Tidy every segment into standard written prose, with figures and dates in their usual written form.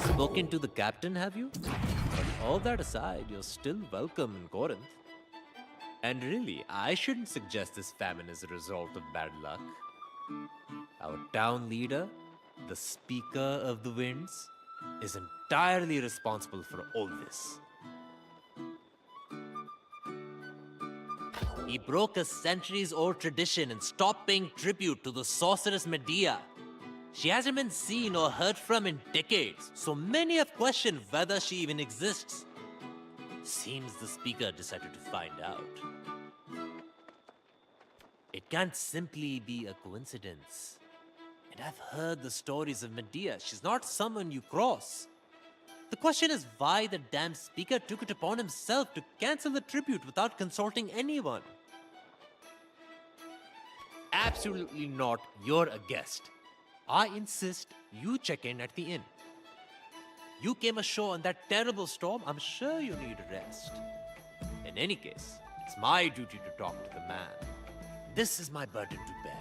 Spoken to the captain, have you? But all that aside, you're still welcome in Corinth. And really, I shouldn't suggest this famine is a result of bad luck. Our town leader, the Speaker of the Winds, is entirely responsible for all this. He broke a centuries-old tradition and stopped paying tribute to the sorceress Medea. She hasn't been seen or heard from in decades, so many have questioned whether she even exists. Seems the speaker decided to find out. It can't simply be a coincidence. And I've heard the stories of Medea. She's not someone you cross. The question is why the damn speaker took it upon himself to cancel the tribute without consulting anyone. Absolutely not. You're a guest. I insist you check in at the inn. You came ashore on that terrible storm. I'm sure you need a rest. In any case, it's my duty to talk to the man. This is my burden to bear.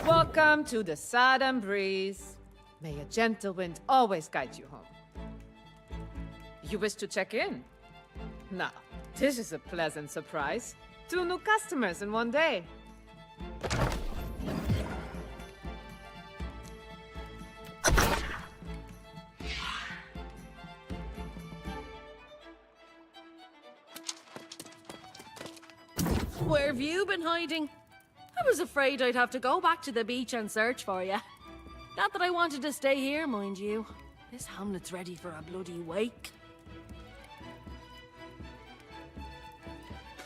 Welcome to the Southern Breeze. May a gentle wind always guide you home. You wish to check in? Now, this is a pleasant surprise. 2 new customers in one day. Where have you been hiding? I was afraid I'd have to go back to the beach and search for you. Not that I wanted to stay here, mind you. This hamlet's ready for a bloody wake.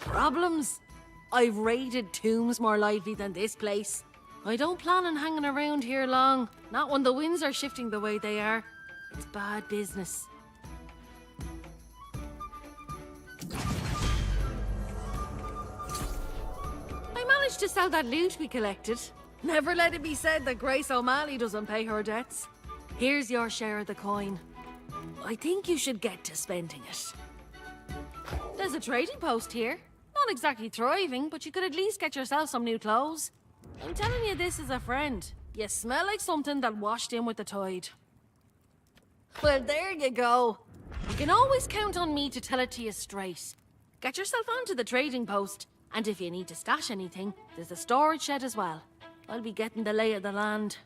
Problems? I've raided tombs more lively than this place. I don't plan on hanging around here long. Not when the winds are shifting the way they are. It's bad business. I managed to sell that loot we collected. Never let it be said that Grace O'Malley doesn't pay her debts. Here's your share of the coin. I think you should get to spending it. There's a trading post here. Not exactly thriving, but you could at least get yourself some new clothes. I'm telling you this as a friend. You smell like something that washed in with the tide. Well, there you go. You can always count on me to tell it to you straight. Get yourself onto the trading post, and if you need to stash anything, there's a storage shed as well. I'll be getting the lay of the land.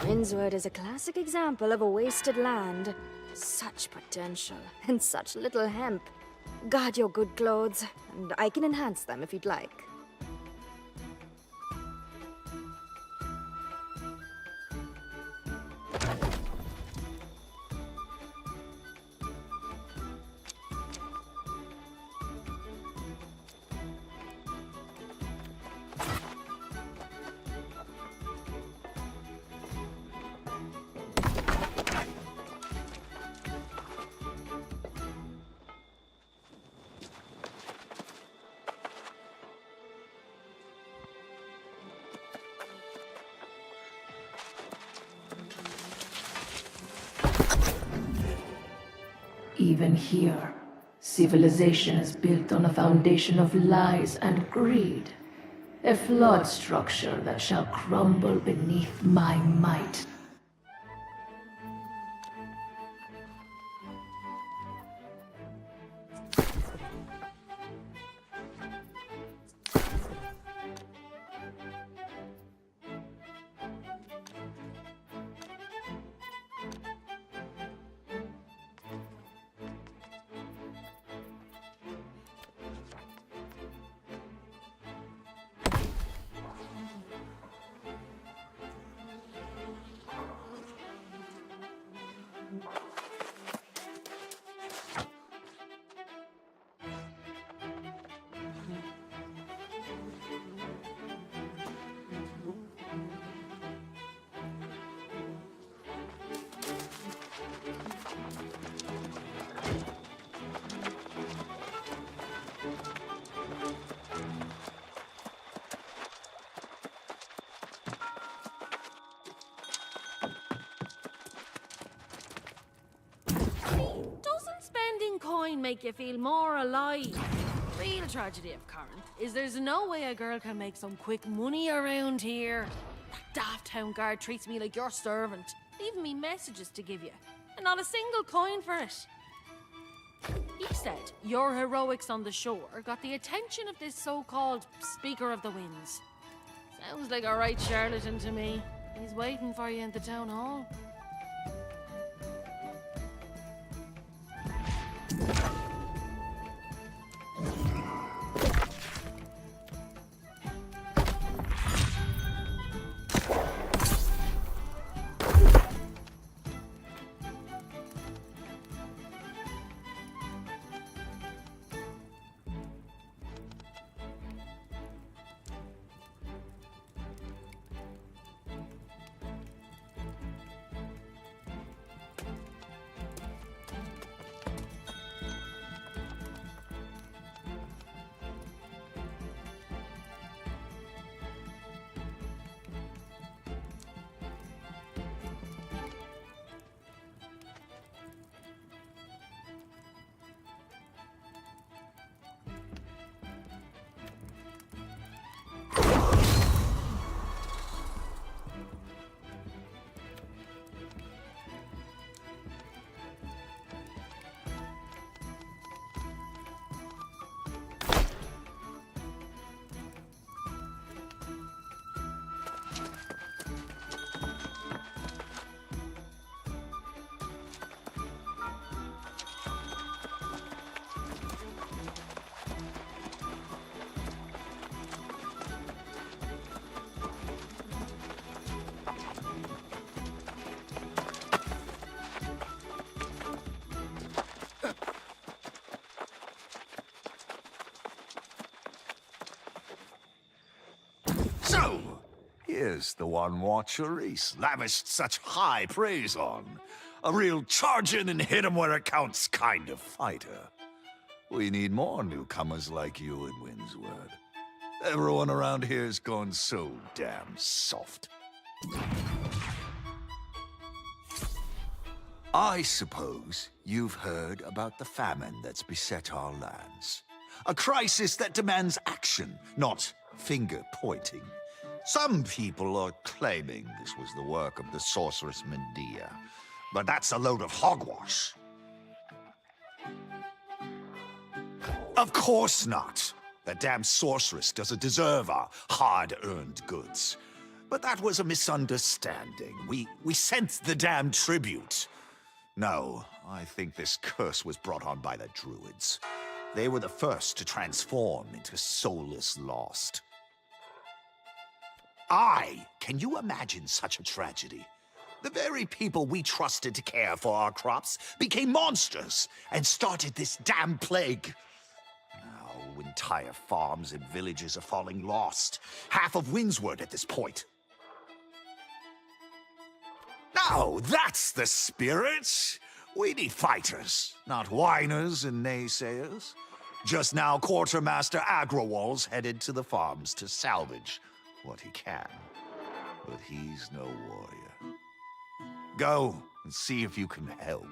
Rindswood is a classic example of a wasted land. Such potential, and such little hemp. Guard your good clothes, and I can enhance them if you'd like. Even here, civilization is built on a foundation of lies and greed. A flawed structure that shall crumble beneath my might. Doesn't spending coin make you feel more alive? Real tragedy of Corinth is there's no way a girl can make some quick money around here. That daft town guard treats me like your servant, leaving me messages to give you, and not a single coin for it. He said your heroics on the shore got the attention of this so-called Speaker of the Winds. Sounds like a right charlatan to me. He's waiting for you in the town hall. Here's the one Watcher Reese lavished such high praise on. A real charge in and hit 'em where it counts kind of fighter. We need more newcomers like you in Windsward. Everyone around here's gone so damn soft. I suppose you've heard about the famine that's beset our lands. A crisis that demands action, not finger-pointing. Some people are claiming this was the work of the sorceress Medea, but that's a load of hogwash. Of course not. The damn sorceress doesn't deserve our hard-earned goods. But that was a misunderstanding. We sent the damn tribute. No, I think this curse was brought on by the druids. They were the first to transform into soulless lost. Can you imagine such a tragedy? The very people we trusted to care for our crops became monsters and started this damn plague. Now, entire farms and villages are falling lost. Half of Windsward at this point. Now, that's the spirit. We need fighters, not whiners and naysayers. Just now, Quartermaster Agrawal's headed to the farms to salvage what he can. But he's no warrior. Go and see if you can help.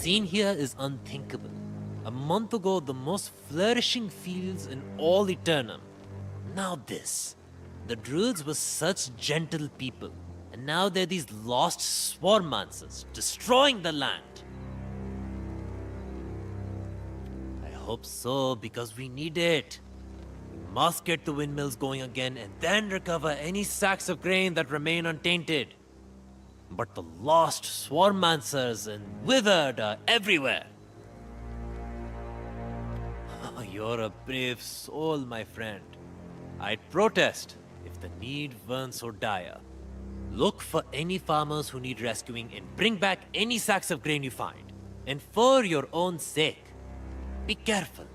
scene here is unthinkable. A month ago, the most flourishing fields in all Eternum. Now this. The druids were such gentle people, and now they're these lost swarmancers, destroying the land. I hope so, because we need it. We must get the windmills going again and then recover any sacks of grain that remain untainted. But the lost swarmancers and withered are everywhere. You're a brave soul, my friend. I'd protest if the need weren't so dire. Look for any farmers who need rescuing and bring back any sacks of grain you find. And for your own sake, be careful.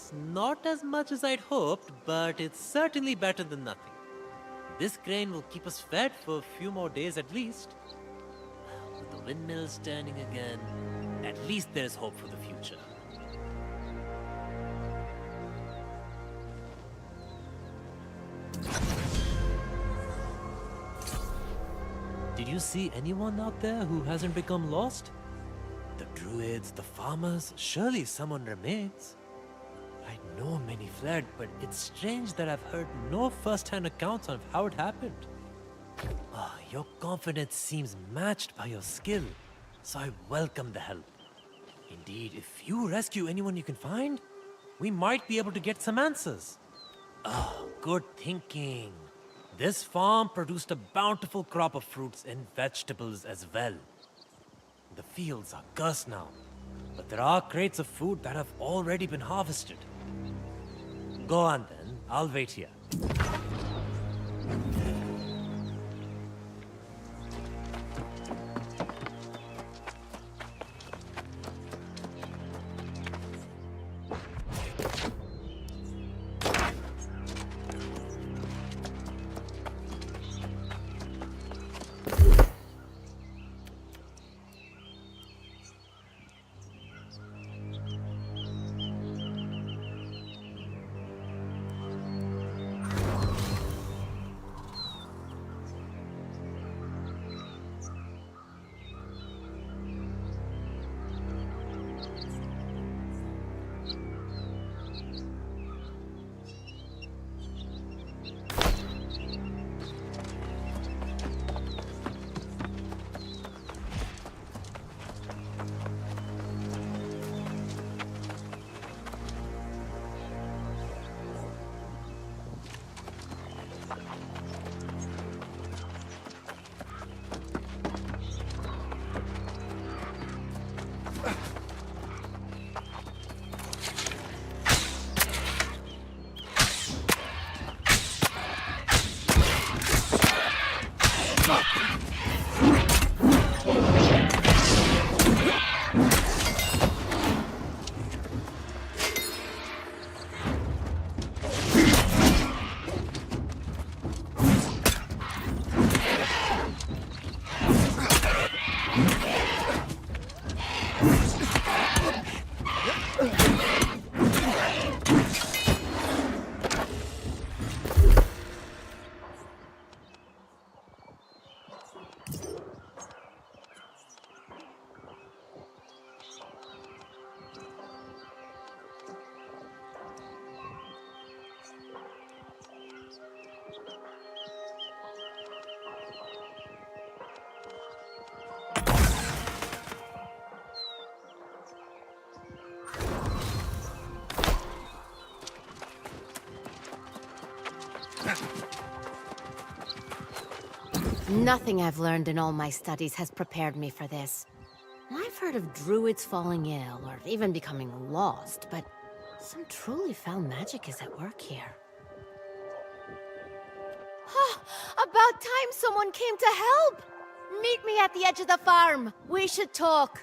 It's not as much as I'd hoped, but it's certainly better than nothing. This grain will keep us fed for a few more days at least. With the windmills turning again, at least there's hope for the future. Did you see anyone out there who hasn't become lost? The druids, the farmers, surely someone remains. I know many fled, but it's strange that I've heard no first-hand accounts of how it happened. Your confidence seems matched by your skill, so I welcome the help. Indeed, if you rescue anyone you can find, we might be able to get some answers. Good thinking. This farm produced a bountiful crop of fruits and vegetables as well. The fields are cursed now, but there are crates of food that have already been harvested. Go on then, I'll wait here. Nothing I've learned in all my studies has prepared me for this. I've heard of druids falling ill, or even becoming lost, but some truly foul magic is at work here. About time someone came to help! Meet me at the edge of the farm. We should talk.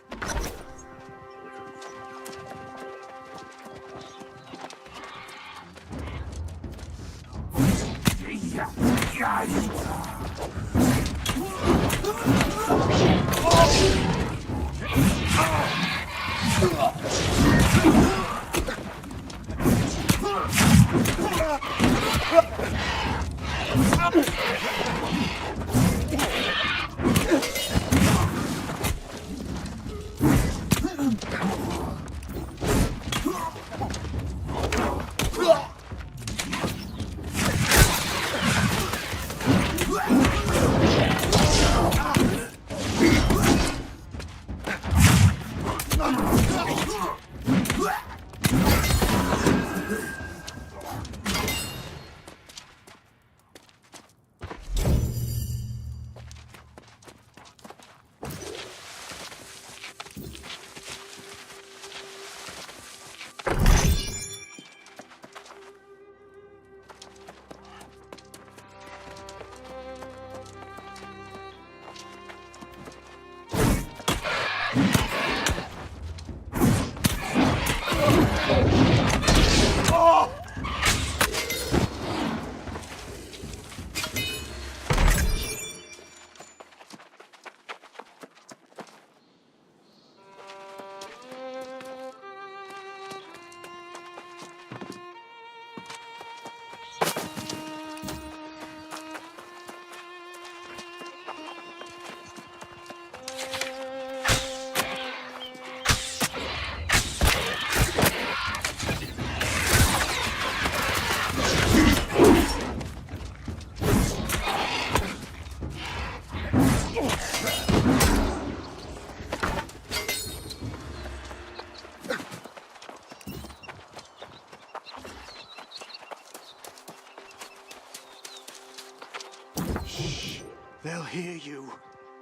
They'll hear you.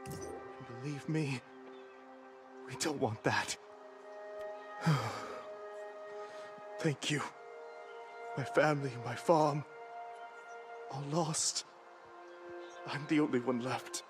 And believe me, we don't want that. Thank you. My family, my farm, all lost. I'm the only one left.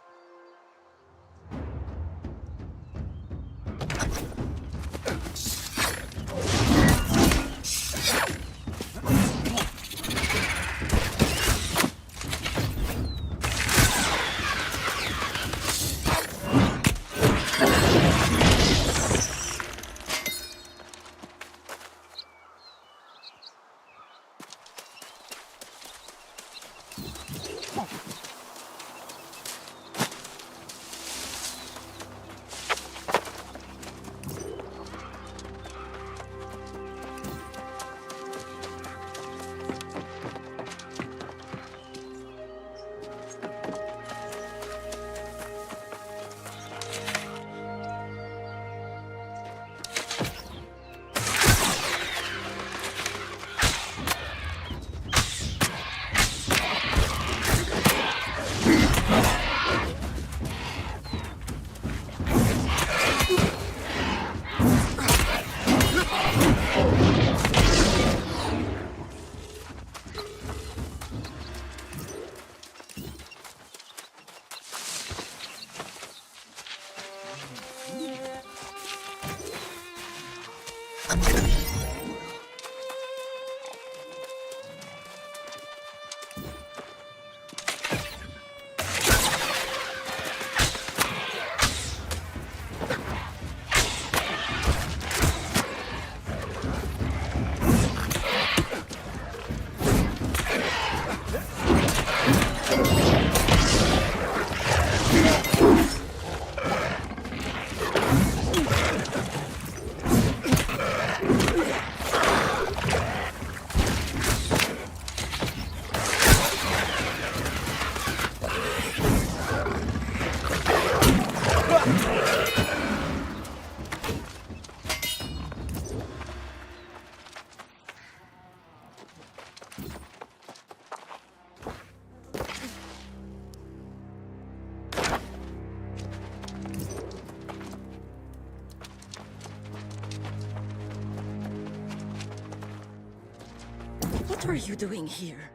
What are you doing here?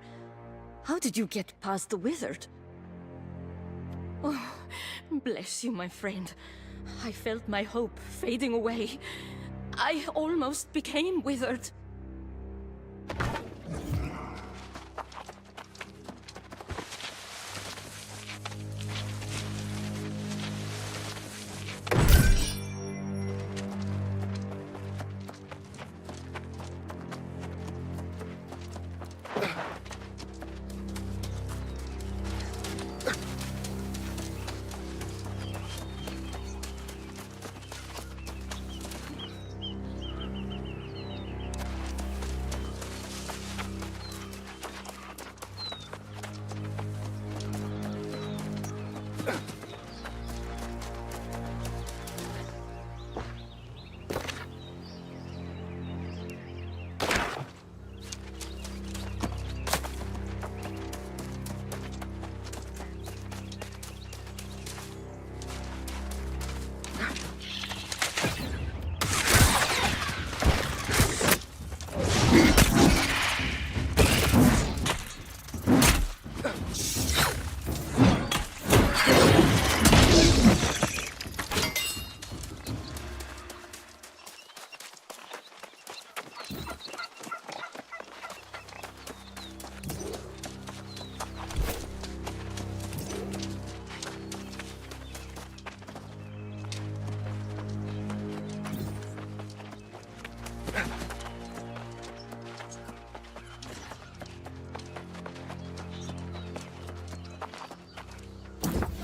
How did you get past the wizard? Oh, bless you, my friend. I felt my hope fading away. I almost became withered.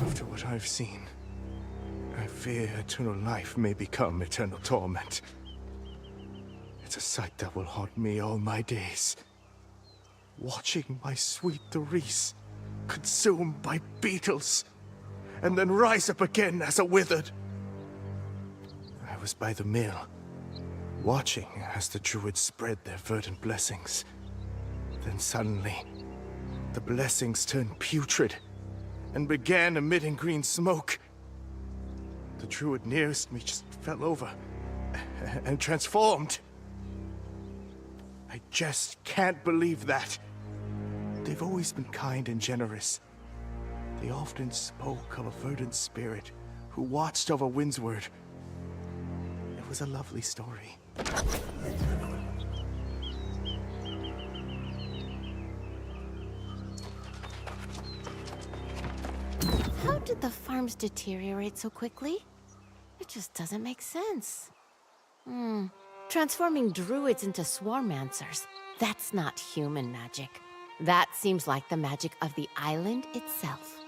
After what I've seen, I fear eternal life may become eternal torment. It's a sight that will haunt me all my days. Watching my sweet Therese consumed by beetles, and then rise up again as a withered. I was by the mill, watching as the druids spread their verdant blessings. Then suddenly, the blessings turned putrid, and began emitting green smoke. The druid nearest me just fell over and transformed. I just can't believe that. They've always been kind and generous. They often spoke of a verdant spirit who watched over Windsward. It was a lovely story. How did the farms deteriorate so quickly? It just doesn't make sense. Transforming druids into swarmancers. That's not human magic. That seems like the magic of the island itself.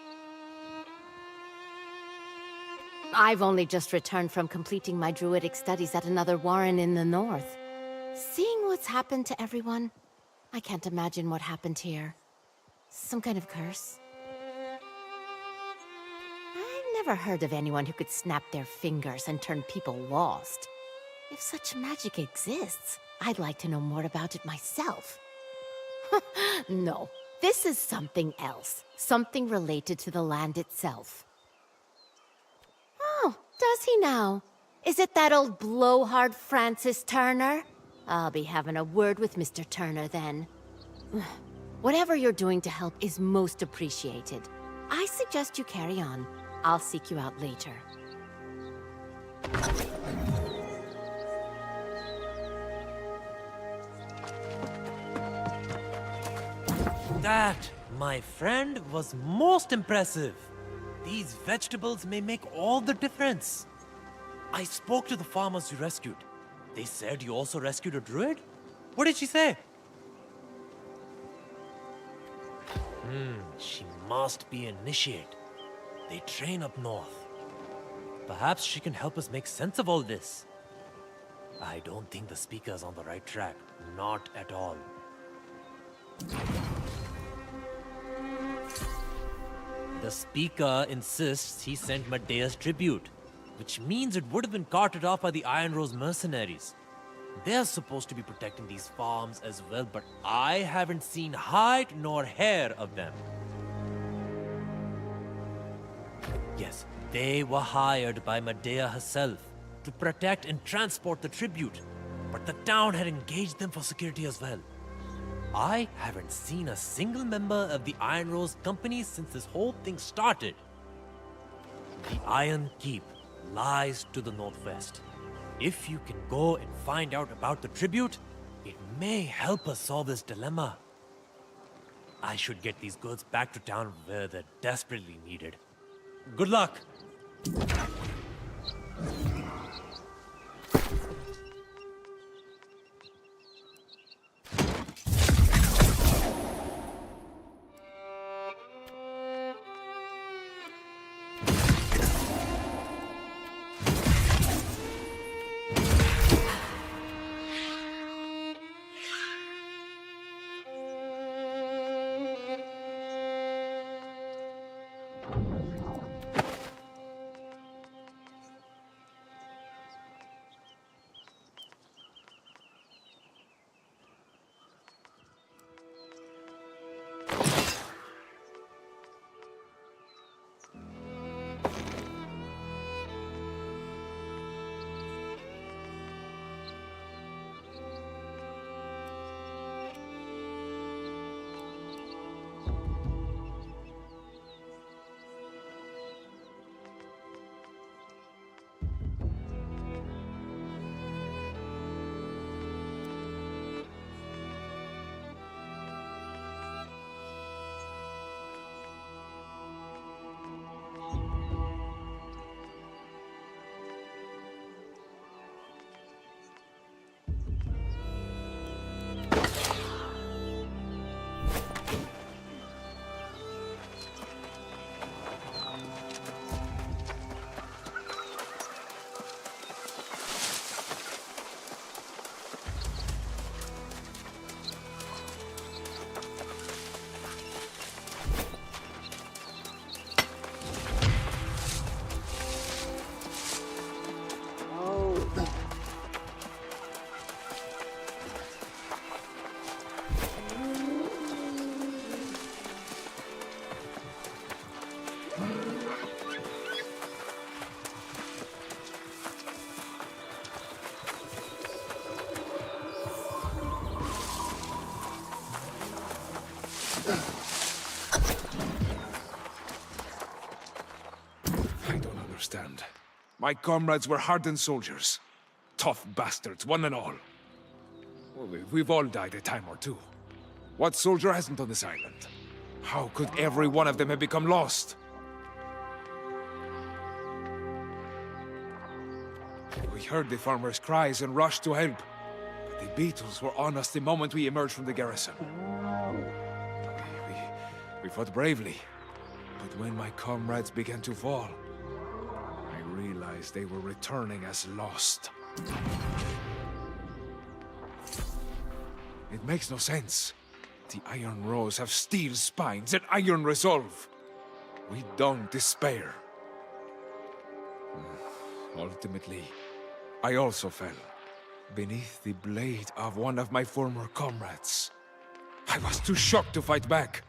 I've only just returned from completing my druidic studies at another warren in the north. Seeing what's happened to everyone, I can't imagine what happened here. Some kind of curse? I've never heard of anyone who could snap their fingers and turn people lost. If such magic exists, I'd like to know more about it myself. No, this is something else. Something related to the land itself. Oh, does he now? Is it that old blowhard Francis Turner? I'll be having a word with Mr. Turner then. Whatever you're doing to help is most appreciated. I suggest you carry on. I'll seek you out later. That, my friend, was most impressive. These vegetables may make all the difference. I spoke to the farmers you rescued. They said you also rescued a druid? What did she say? She must be an initiate. They train up north. Perhaps she can help us make sense of all this. I don't think the speaker's on the right track. Not at all. The speaker insists he sent Medea's tribute, which means it would have been carted off by the Iron Rose mercenaries. They're supposed to be protecting these farms as well, but I haven't seen hide nor hair of them. Yes, they were hired by Medea herself to protect and transport the tribute, but the town had engaged them for security as well. I haven't seen a single member of the Iron Rose Company since this whole thing started. The Iron Keep lies to the northwest. If you can go and find out about the tribute, it may help us solve this dilemma. I should get these goods back to town where they're desperately needed. Good luck! I don't understand. My comrades were hardened soldiers. Tough bastards, one and all. Well, we've all died a time or two. What soldier hasn't on this island? How could every one of them have become lost? We heard the farmers' cries and rushed to help. But the beetles were on us the moment we emerged from the garrison. We fought bravely. But when my comrades began to fall, I realized they were returning as lost. It makes no sense. The Iron Rose have steel spines and iron resolve. We don't despair. Ultimately, I also fell beneath the blade of one of my former comrades. I was too shocked to fight back.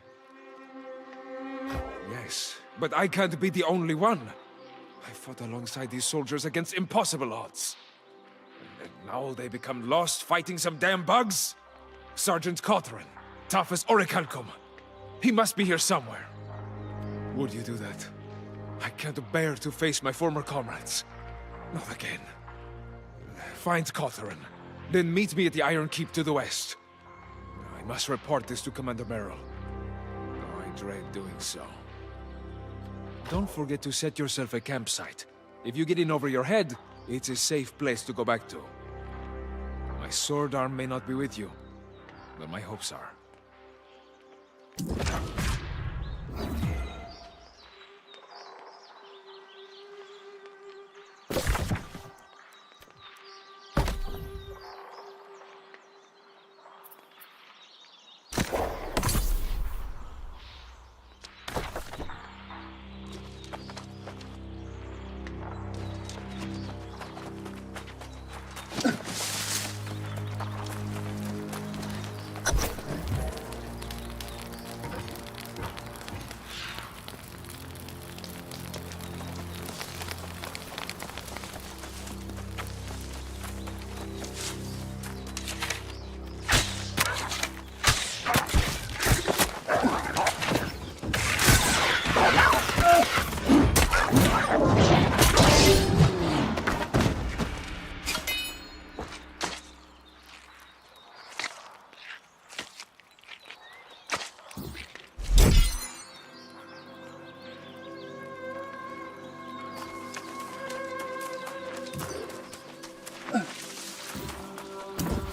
Yes, but I can't be the only one. I fought alongside these soldiers against impossible odds. And now they become lost fighting some damn bugs? Sergeant Cawthron, tough as Orichalcum. He must be here somewhere. Would you do that? I can't bear to face my former comrades. Not again. Find Cawthron, then meet me at the Iron Keep to the west. I must report this to Commander Merrill. Though I dread doing so. Don't forget to set yourself a campsite. If you get in over your head, it's a safe place to go back to. My sword arm may not be with you, but my hopes are.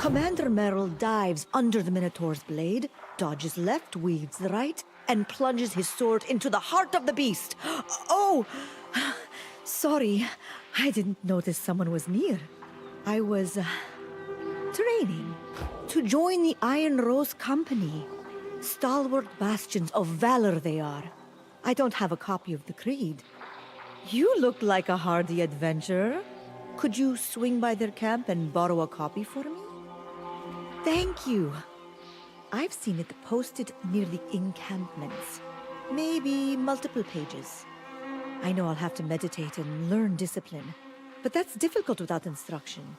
Commander Merrill dives under the Minotaur's blade, dodges left, weaves right, and plunges his sword into the heart of the beast. Oh! Sorry, I didn't notice someone was near. I was training to join the Iron Rose Company. Stalwart bastions of valor they are. I don't have a copy of the creed. You look like a hardy adventurer. Could you swing by their camp and borrow a copy for me? Thank you. I've seen it posted near the encampments. Maybe multiple pages. I know I'll have to meditate and learn discipline, but that's difficult without instruction.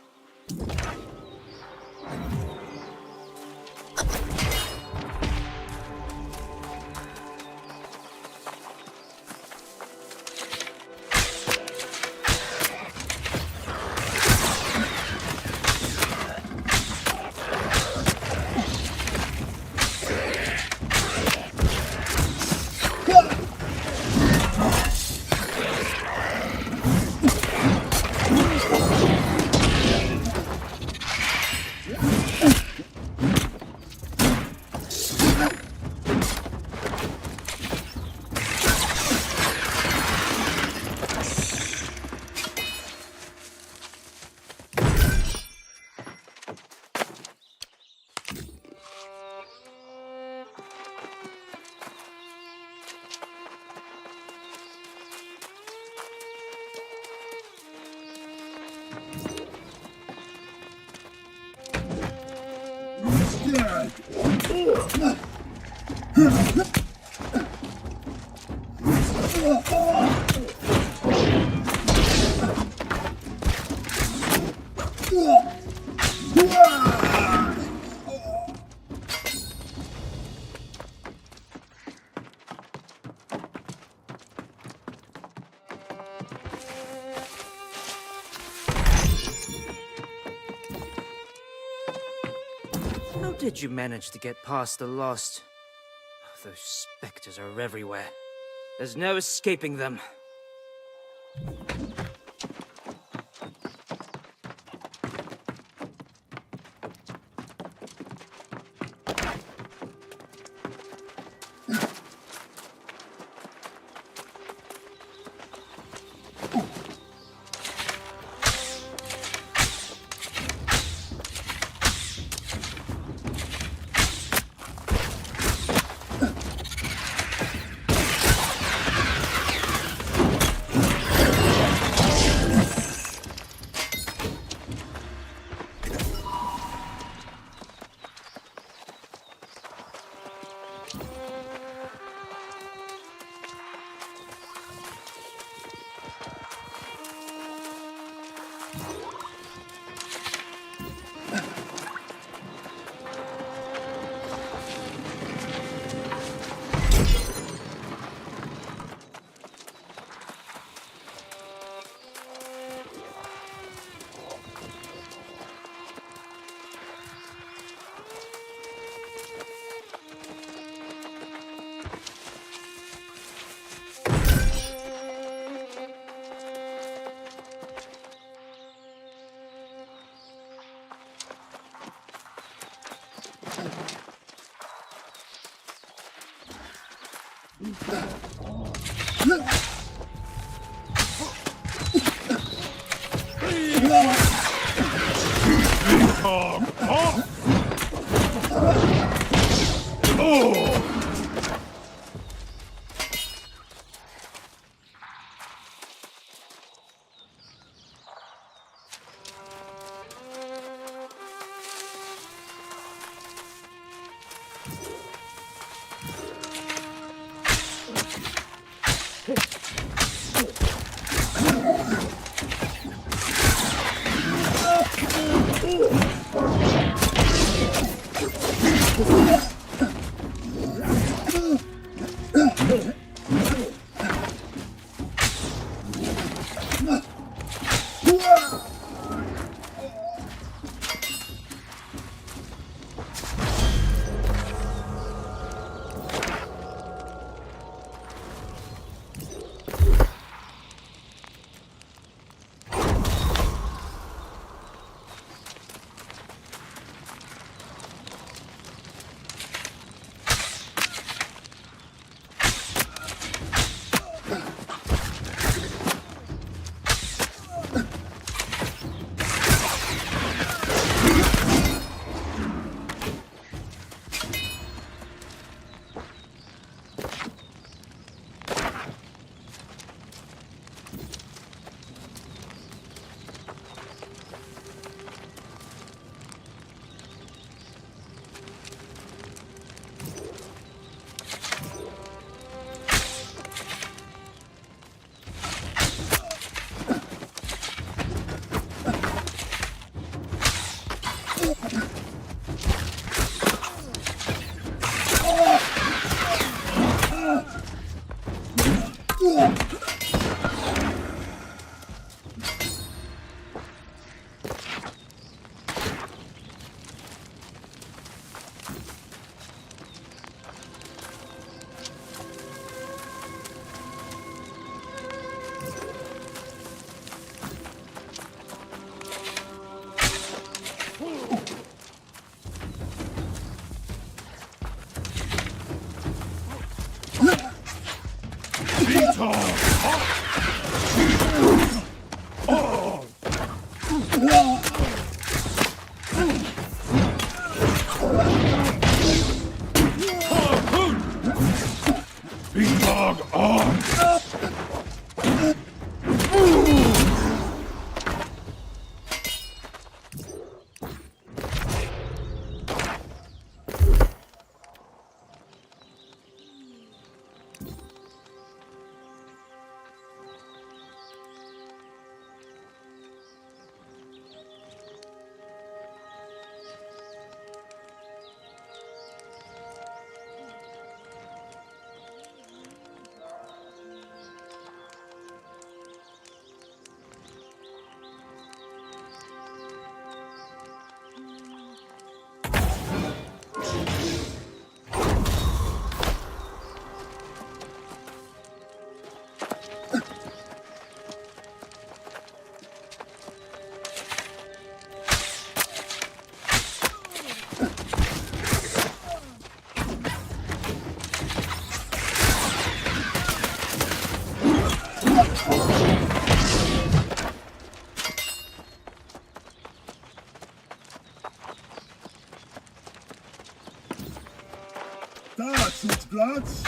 did you manage to get past the Lost? Those specters are everywhere. There's no escaping them. That's it, Bloods.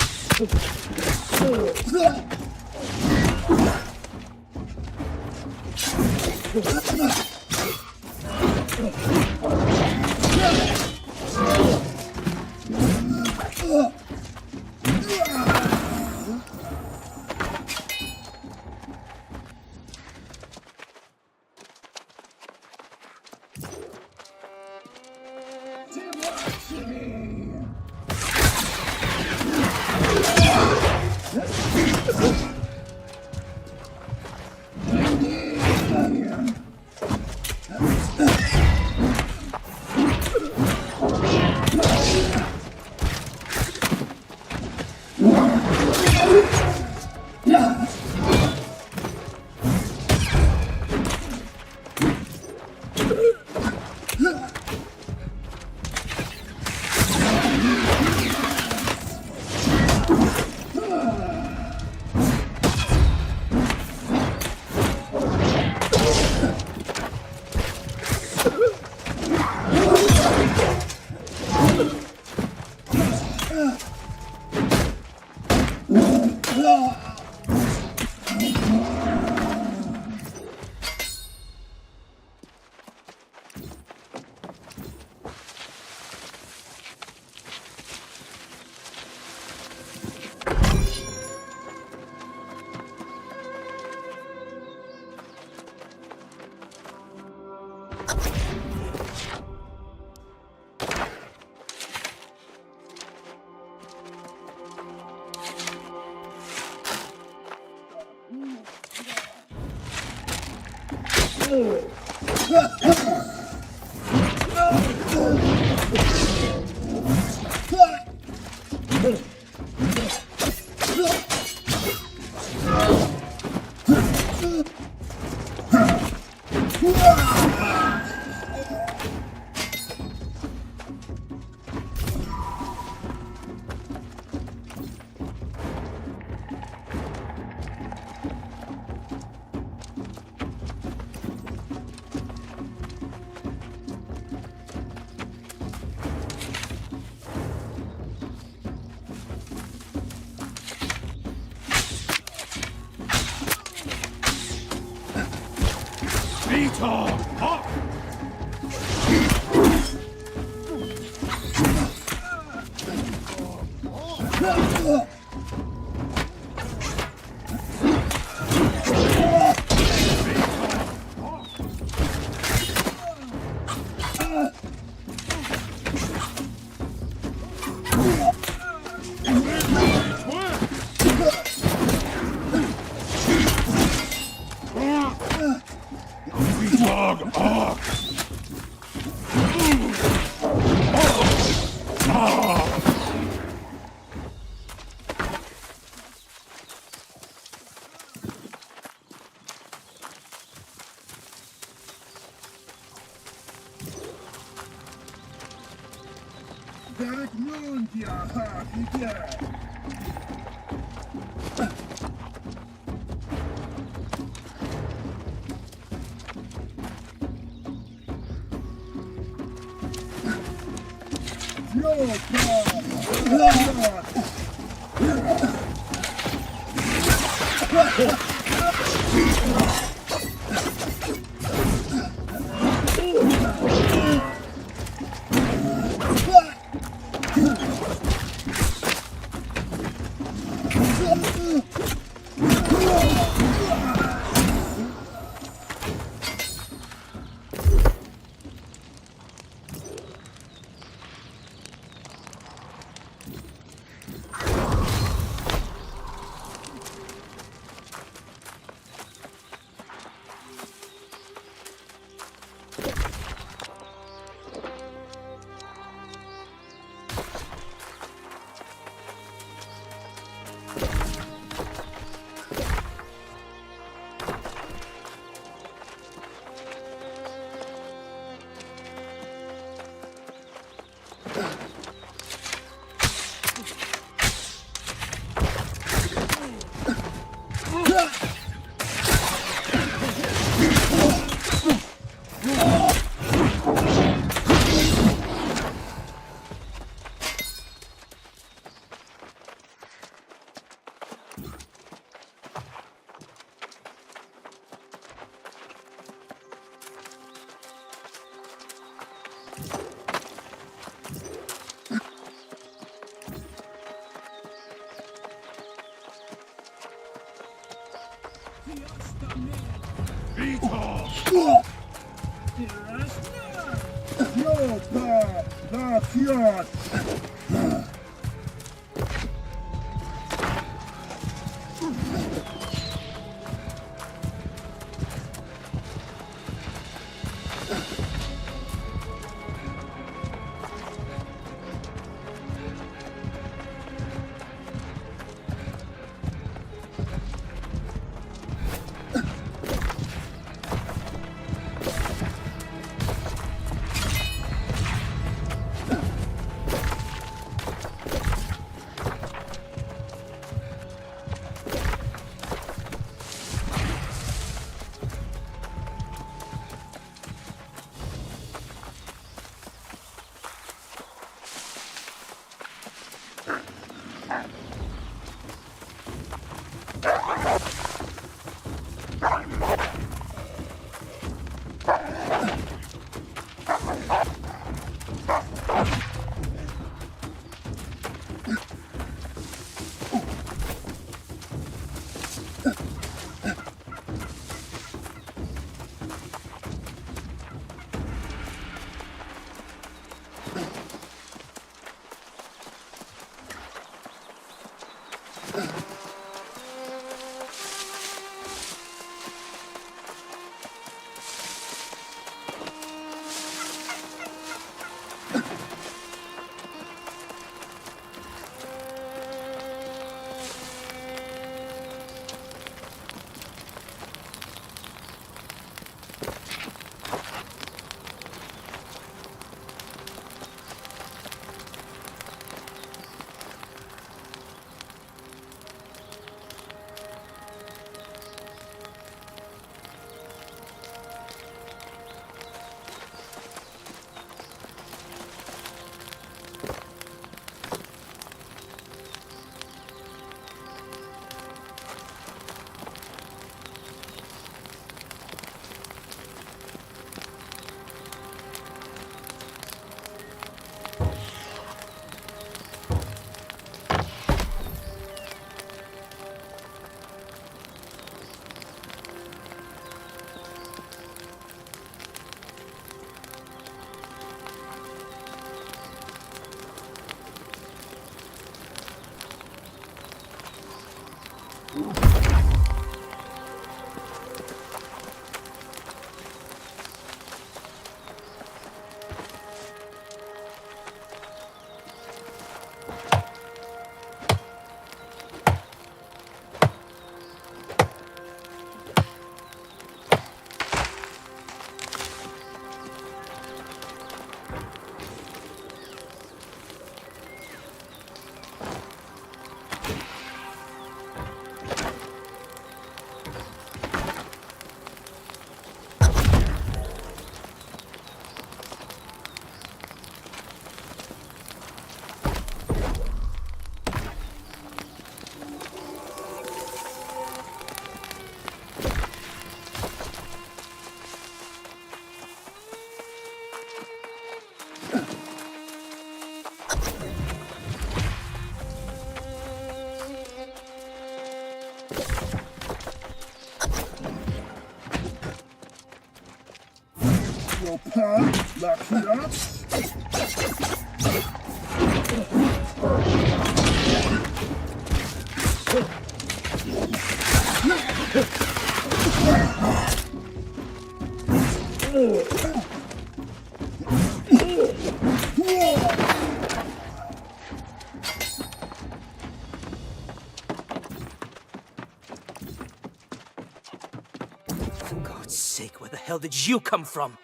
For God's sake, where the hell did you come from?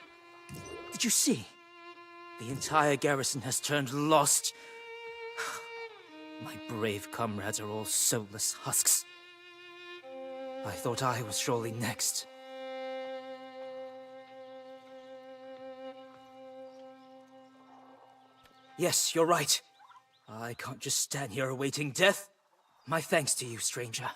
Did you see? The entire garrison has turned lost. My brave comrades are all soulless husks. I thought I was surely next. Yes, you're right. I can't just stand here awaiting death. My thanks to you, stranger.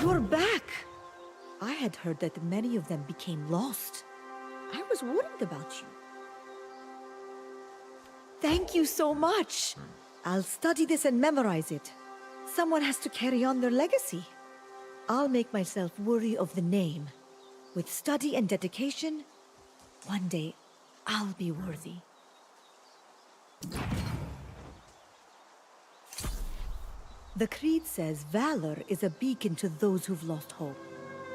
You're back! I had heard that many of them became lost. I was worried about you. Thank you so much! I'll study this and memorize it. Someone has to carry on their legacy. I'll make myself worthy of the name. With study and dedication, one day I'll be worthy. The creed says valor is a beacon to those who've lost hope.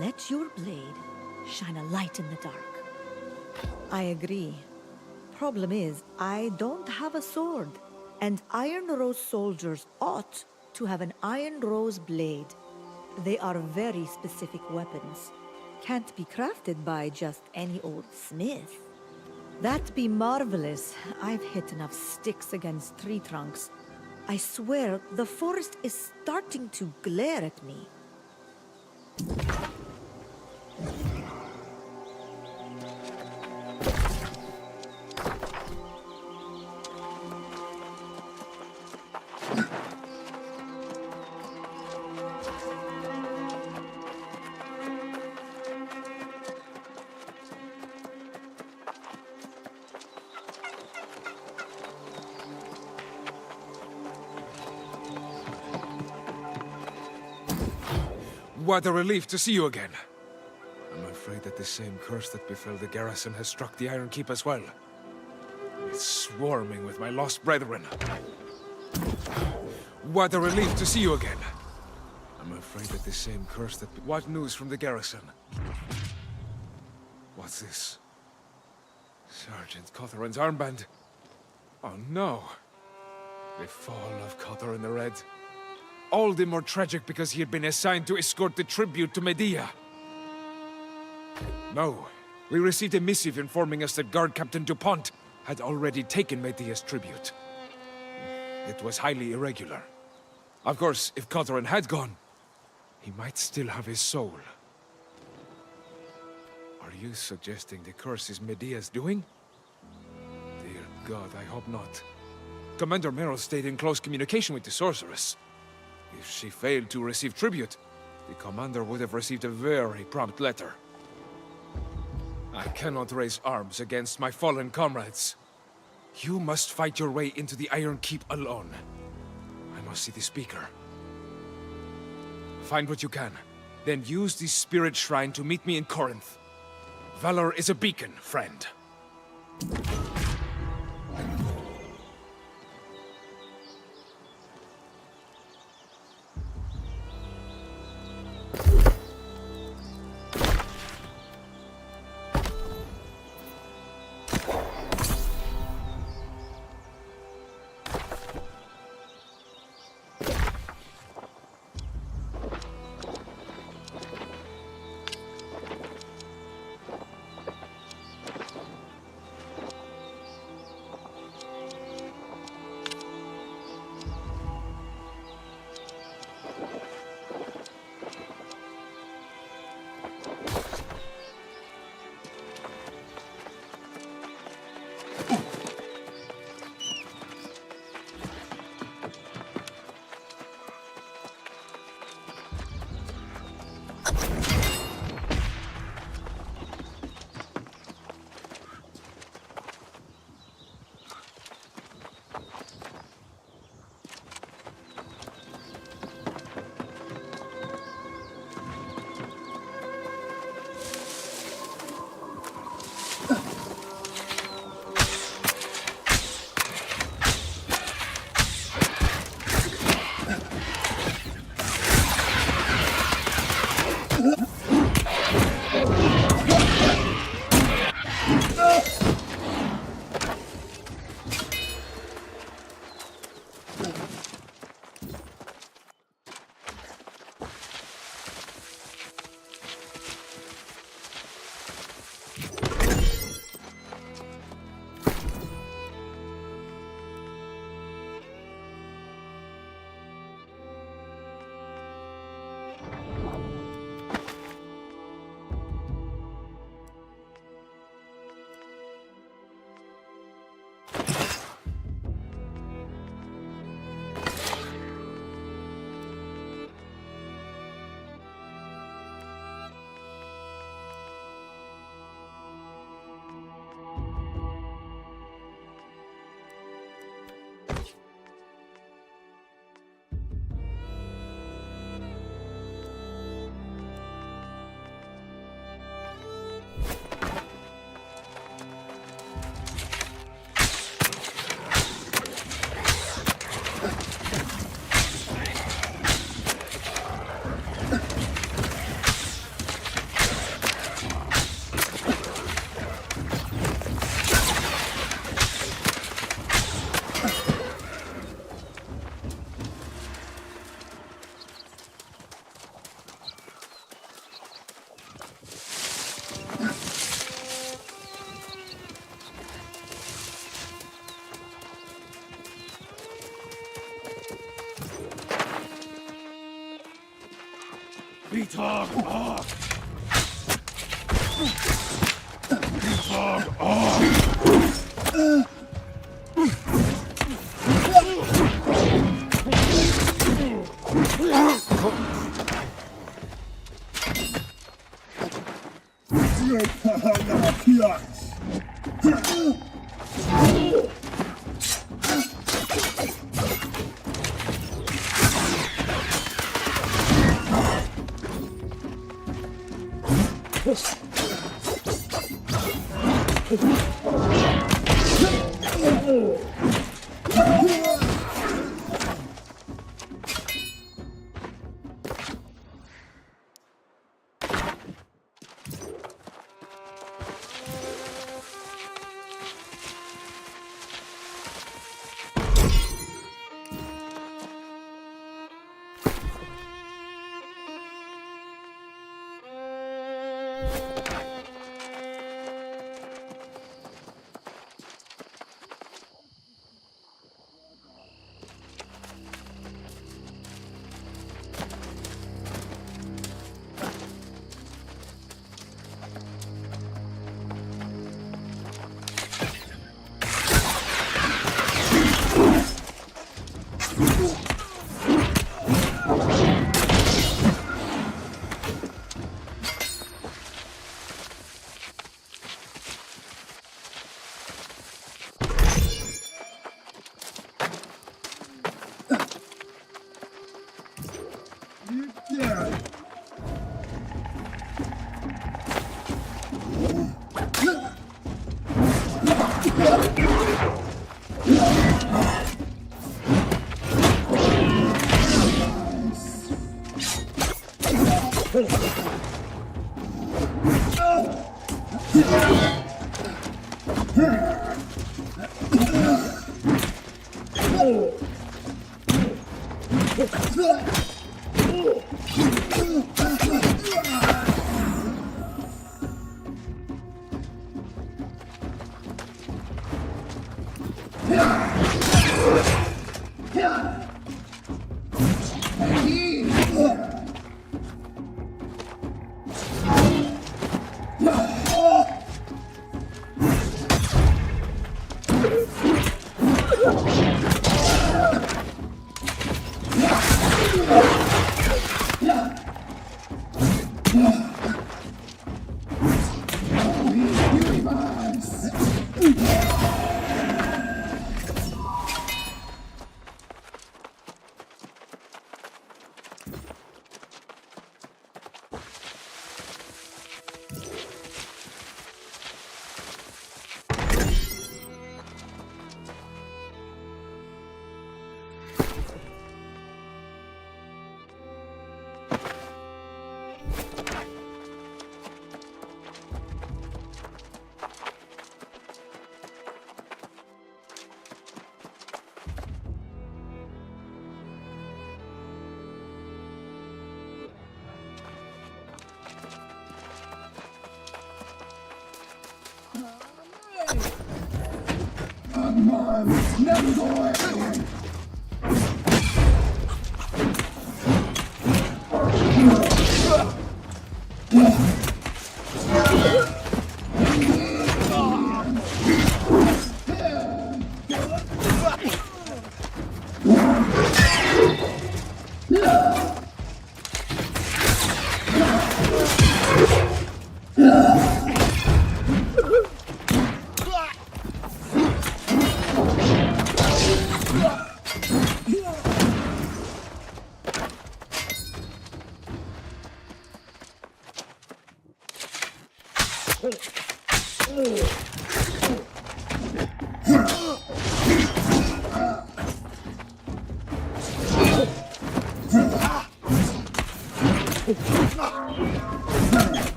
Let your blade shine a light in the dark. I agree. Problem is, I don't have a sword, and Iron Rose soldiers ought to have an Iron Rose blade. They are very specific weapons. Can't be crafted by just any old smith. That'd be marvelous. I've hit enough sticks against tree trunks. I swear, the forest is starting to glare at me. What a relief to see you again. I'm afraid that the same curse that befell the garrison has struck the Iron Keep as well. It's swarming with my lost brethren. What a relief to see you again. I'm afraid that the same curse that... What news from the garrison? What's this? Sergeant Cotherin's armband. Oh no. The fall of Cother the Red. All the more tragic because he had been assigned to escort the tribute to Medea. No, we received a missive informing us that Guard Captain DuPont had already taken Medea's tribute. It was highly irregular. Of course, if Cotherin had gone, he might still have his soul. Are you suggesting the curse is Medea's doing? Dear God, I hope not. Commander Merrill stayed in close communication with the sorceress. If she failed to receive tribute, the commander would have received a very prompt letter. I cannot raise arms against my fallen comrades. You must fight your way into the Iron Keep alone. I must see the speaker. Find what you can, then use the spirit shrine to meet me in Corinth. Valor is a beacon, friend.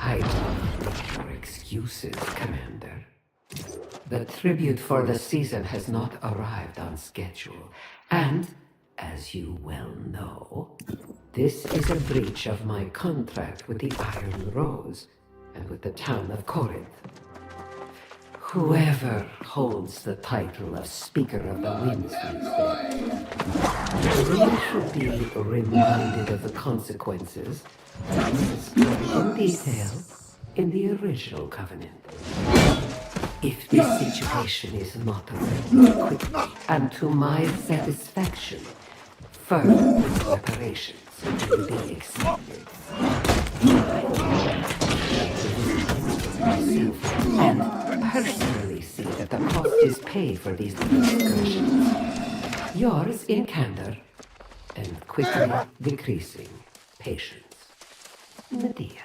I don't need your excuses, Commander. The tribute for the season has not arrived on schedule, and, as you well know, this is a breach of my contract with the Iron Rose and with the town of Corinth. Whoever holds the title of Speaker of the Winds these days really should be reminded of the consequences described in detail in the original covenant. If this situation is not resolved quickly and to my satisfaction, further preparations will be expected. And personally see that the cost is paid for these excursions. Yours in candor and quickly decreasing patience. Medea.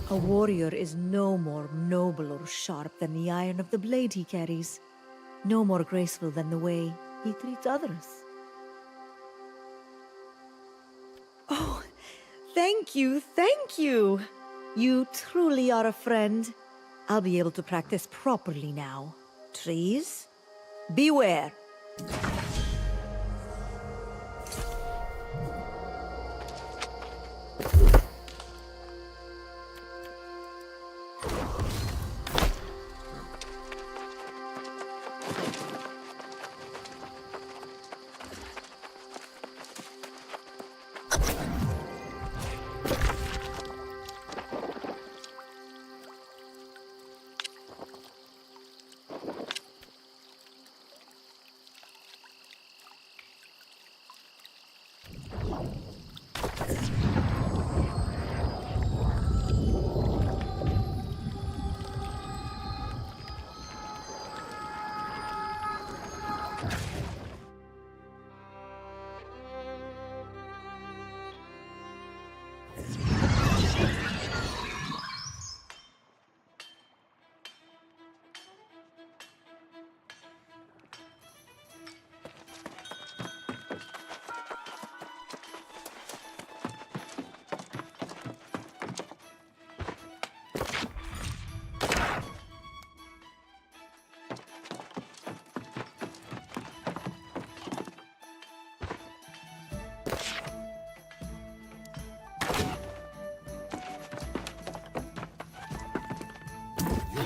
A warrior is no more noble or sharp than the iron of the blade he carries. No more graceful than the way he treats others. Oh, thank you, thank you! You truly are a friend. I'll be able to practice properly now. Trees, beware!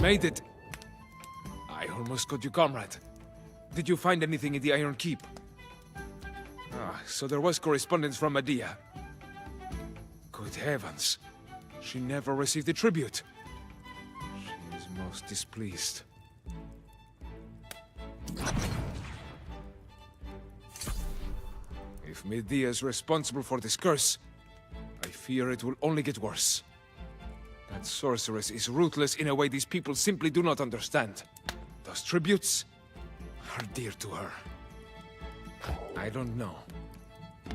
Made it! I almost got you, comrade. Did you find anything in the Iron Keep? Ah, so there was correspondence from Medea. Good heavens. She never received a tribute. She is most displeased. If Medea is responsible for this curse, I fear it will only get worse. That sorceress is ruthless in a way these people simply do not understand. Those tributes are dear to her. I don't know.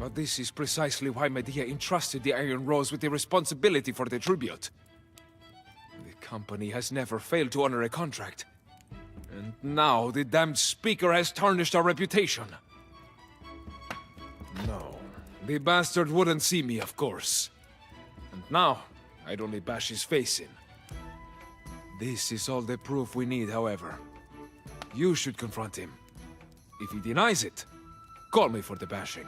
But this is precisely why Medea entrusted the Iron Rose with the responsibility for the tribute. The company has never failed to honor a contract. And now the damned speaker has tarnished our reputation. No, the bastard wouldn't see me, of course. And now, I'd only bash his face in. This is all the proof we need, however. You should confront him. If he denies it, call me for the bashing.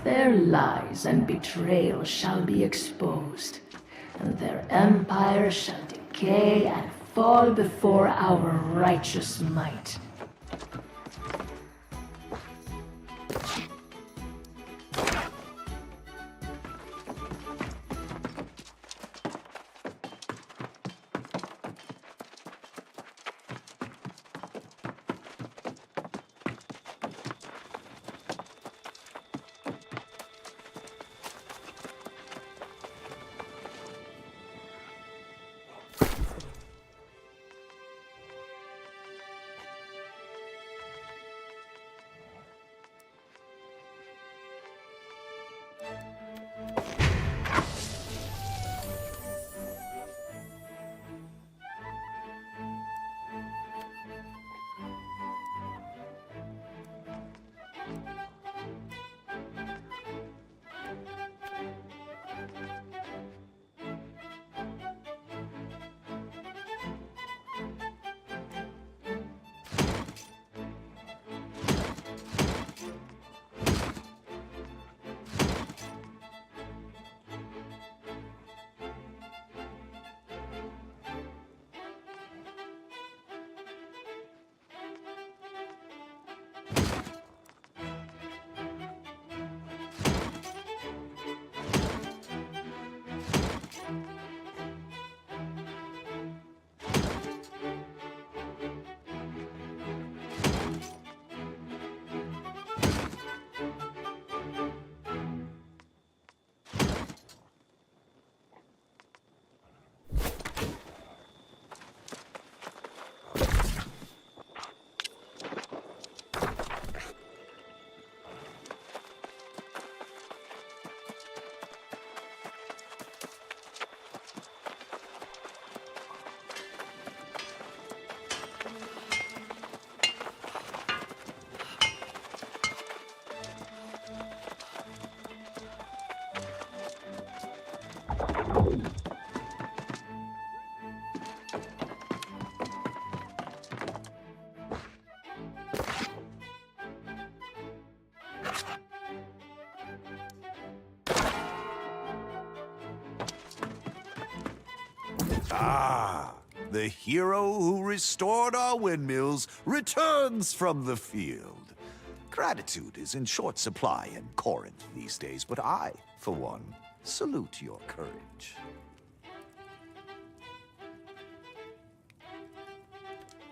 Their lies and betrayal shall be exposed, and their empire shall decay and fall before our righteous might. Ah, the hero who restored our windmills returns from the field. Gratitude is in short supply in Corinth these days, but I, for one, salute your courage.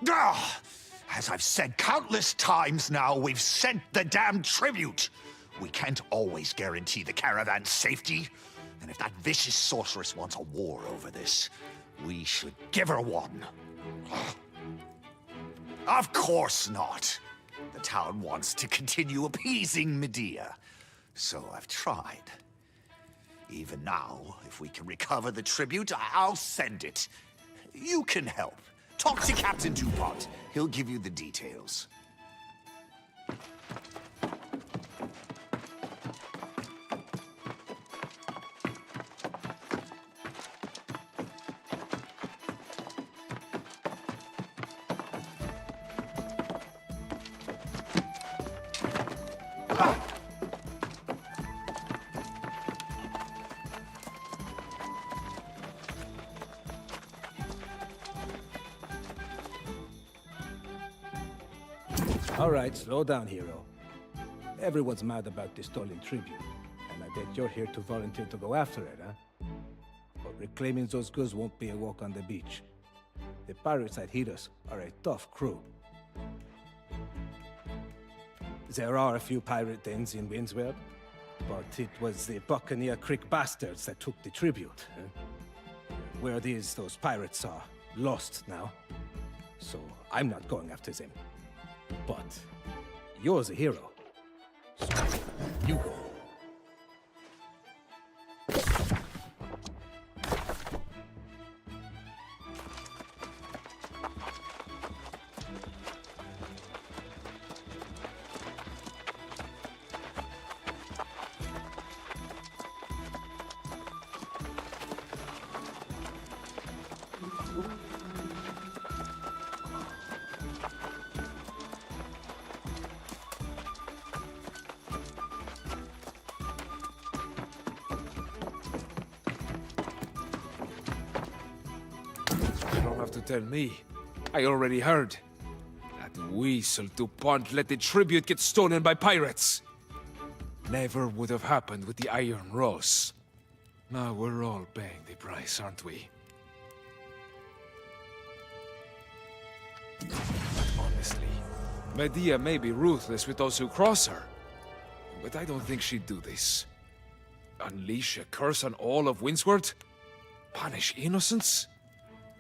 Ah! As I've said countless times now, we've sent the damn tribute. We can't always guarantee the caravan's safety. And if that vicious sorceress wants a war over this, we should give her one. Of course not. The town wants to continue appeasing Medea. So I've tried. Even now, if we can recover the tribute, I'll send it. You can help. Talk to Captain DuPont. He'll give you the details. All right, slow down, hero. Everyone's mad about the stolen tribute, and I bet you're here to volunteer to go after it, huh? But reclaiming those goods won't be a walk on the beach. The pirates that hit us are a tough crew. There are a few pirate dens in Windswell, but it was the Buccaneer Creek bastards that took the tribute. Where those pirates are lost now, so I'm not going after them. But you're the hero. So you go. You don't have to tell me. I already heard. That weasel DuPont let the tribute get stolen by pirates. Never would have happened with the Iron Rose. Now we're all paying the price, aren't we? Honestly, Medea may be ruthless with those who cross her, but I don't think she'd do this. Unleash a curse on all of Windsward? Punish innocents?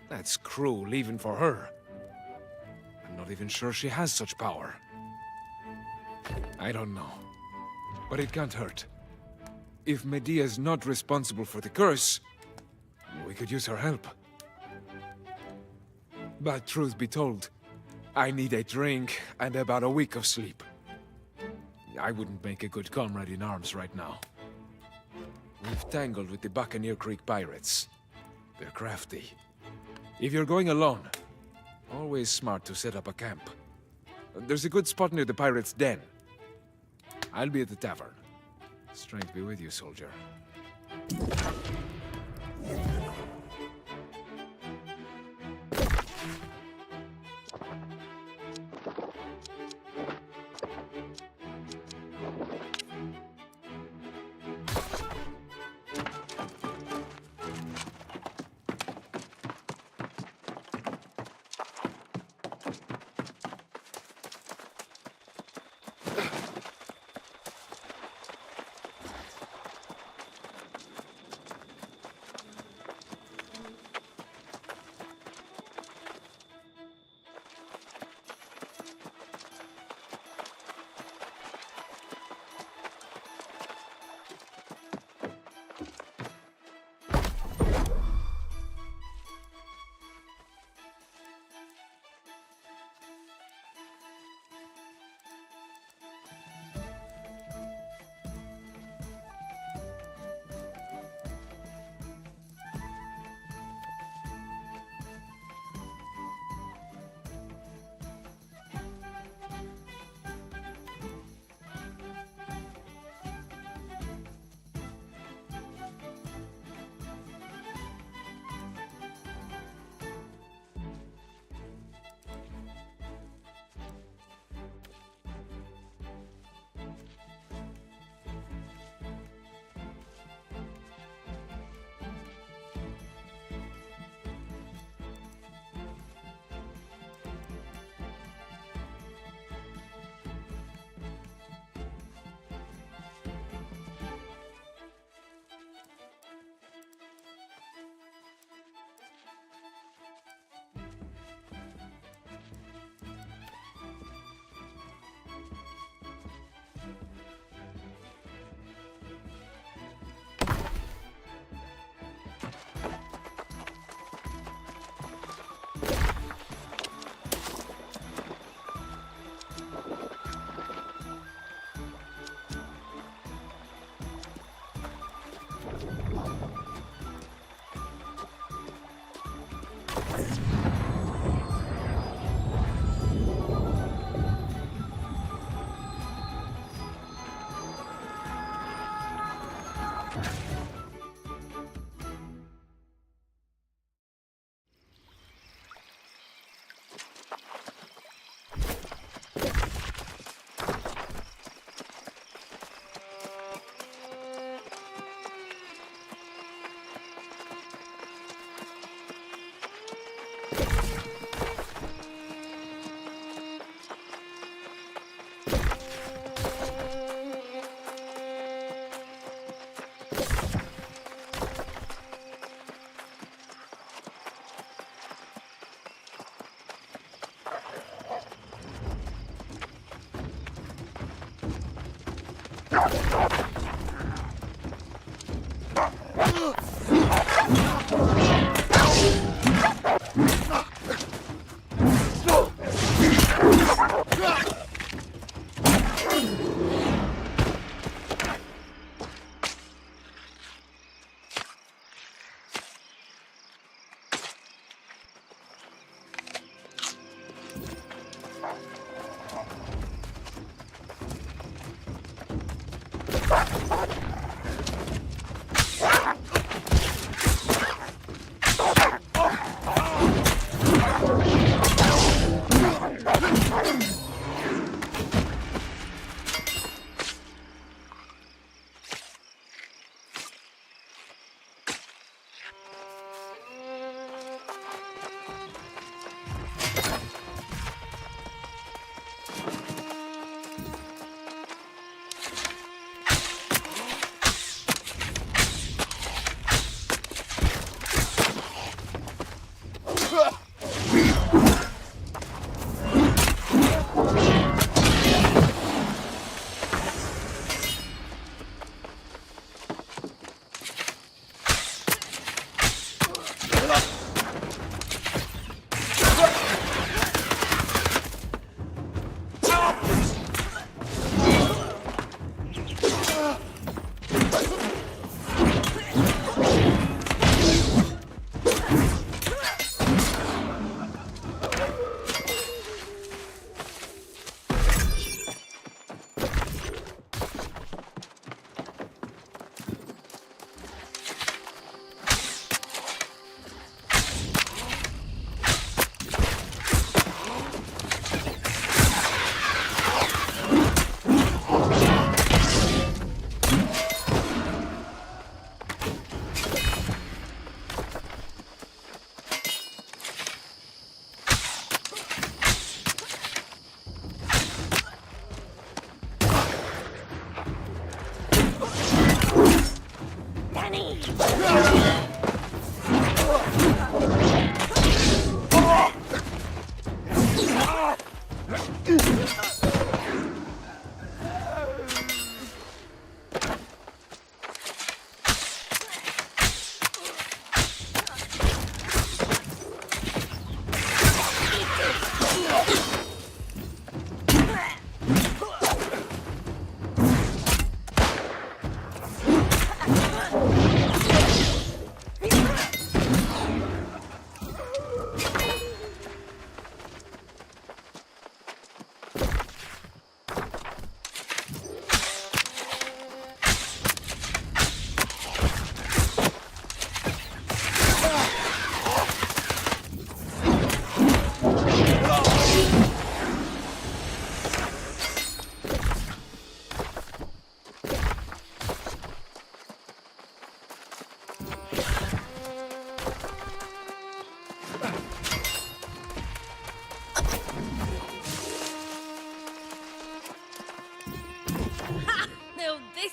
That's cruel even for her. I'm not even sure she has such power. I don't know. But it can't hurt. If Medea's not responsible for the curse, we could use her help. But truth be told, I need a drink and about a week of sleep. I wouldn't make a good comrade in arms right now. We've tangled with the Buccaneer Creek pirates. They're crafty. If you're going alone, always smart to set up a camp. There's a good spot near the pirates' den. I'll be at the tavern. Strength be with you, soldier.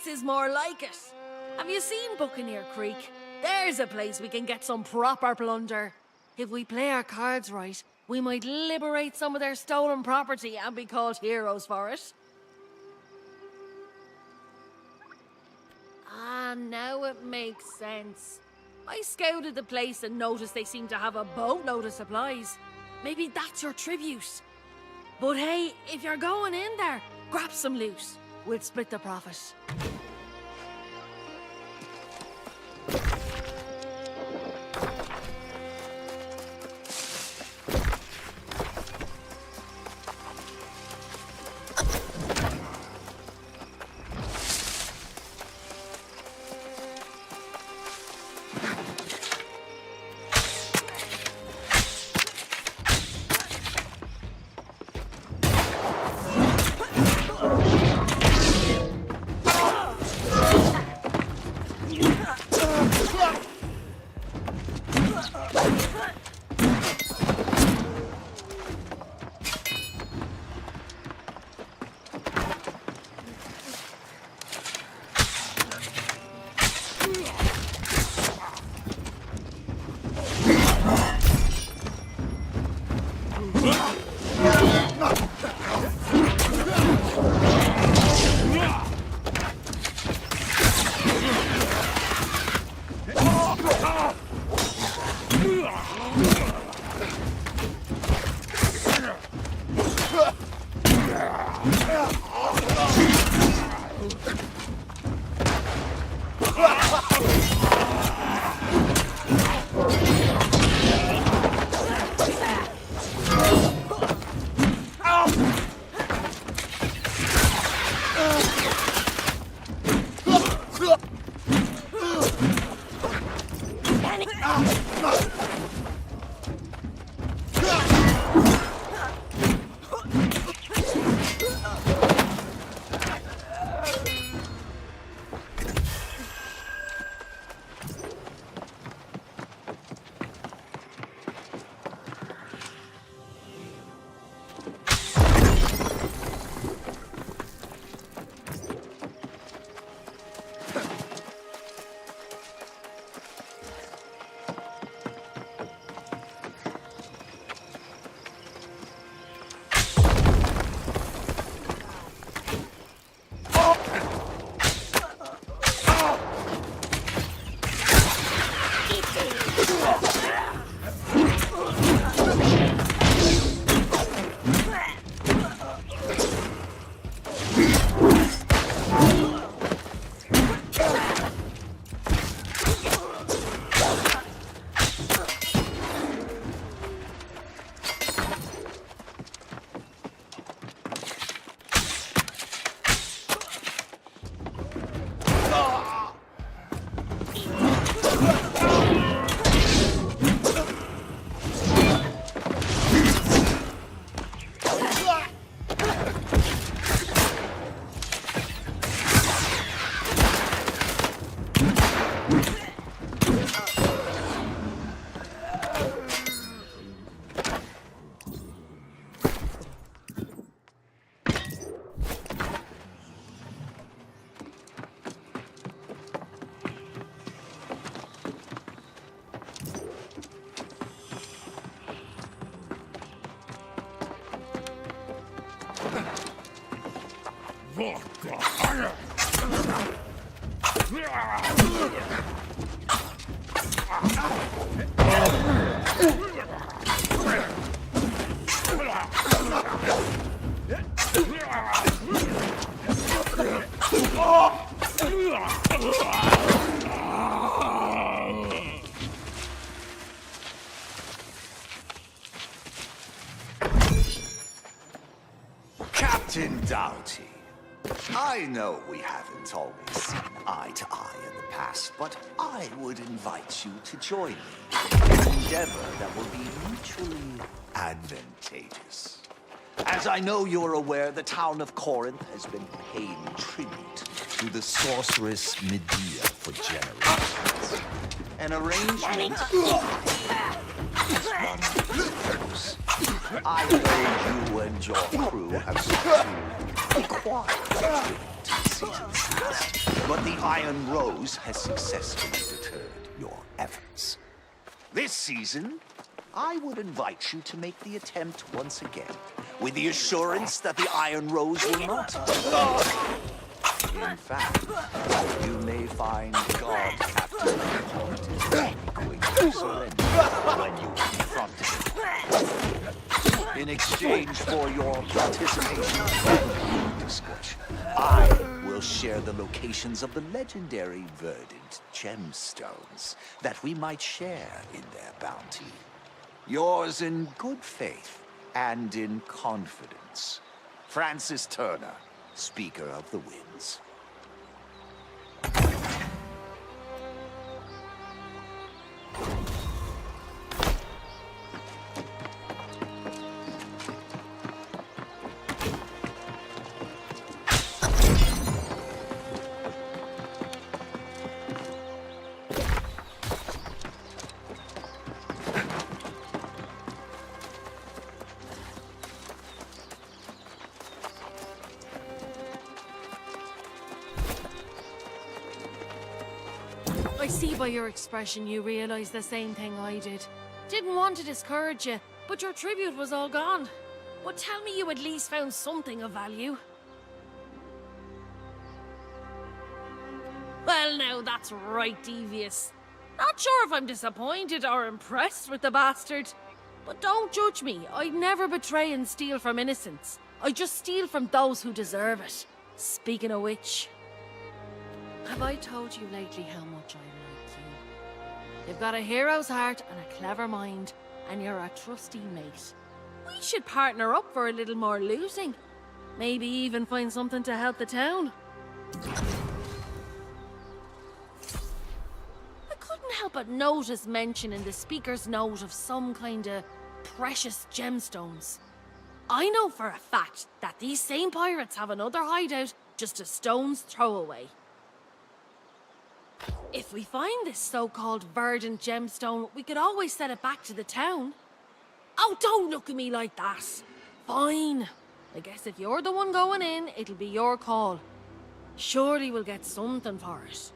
Is more like it. Have you seen Buccaneer Creek? There's a place we can get some proper plunder. If we play our cards right, we might liberate some of their stolen property and be called heroes for it. Ah, now it makes sense. I scouted the place and noticed they seem to have a boatload of supplies. Maybe that's your tribute. But hey, if you're going in there, grab some loot. We'll split the profit. Captain Doughty, I know we haven't always seen eye to eye in the past, but I would invite you to join me in an endeavor that will be mutually advantageous. As I know you're aware, the town of Corinth has been paying tribute to the sorceress Medea for generations. An arrangement I know you and your crew have sought to acquire two seasons past, but the Iron Rose has successfully deterred your efforts. This season, I would invite you to make the attempt once again, with the assurance that the Iron Rose will not. In fact, you may find God Captain quick to surrender when you confront him. In exchange for your participation and discretion, I will share the locations of the legendary verdant gemstones that we might share in their bounty. Yours in good faith and in confidence, Francis Turner, Speaker of the Winds. I see by your expression you realize the same thing I did. Didn't want to discourage you, but your tribute was all gone. But tell me you at least found something of value. Well, now that's right devious. Not sure if I'm disappointed or impressed with the bastard. But don't judge me. I'd never betray and steal from innocents. I just steal from those who deserve it. Speaking of which, have I told you lately how much I like you? You've got a hero's heart and a clever mind, and you're a trusty mate. We should partner up for a little more looting. Maybe even find something to help the town. I couldn't help but notice mention in the speaker's note of some kind of precious gemstones. I know for a fact that these same pirates have another hideout just a stone's throw away. If we find this so-called verdant gemstone, we could always send it back to the town. Oh, don't look at me like that. Fine. I guess if you're the one going in, it'll be your call. Surely we'll get something for it.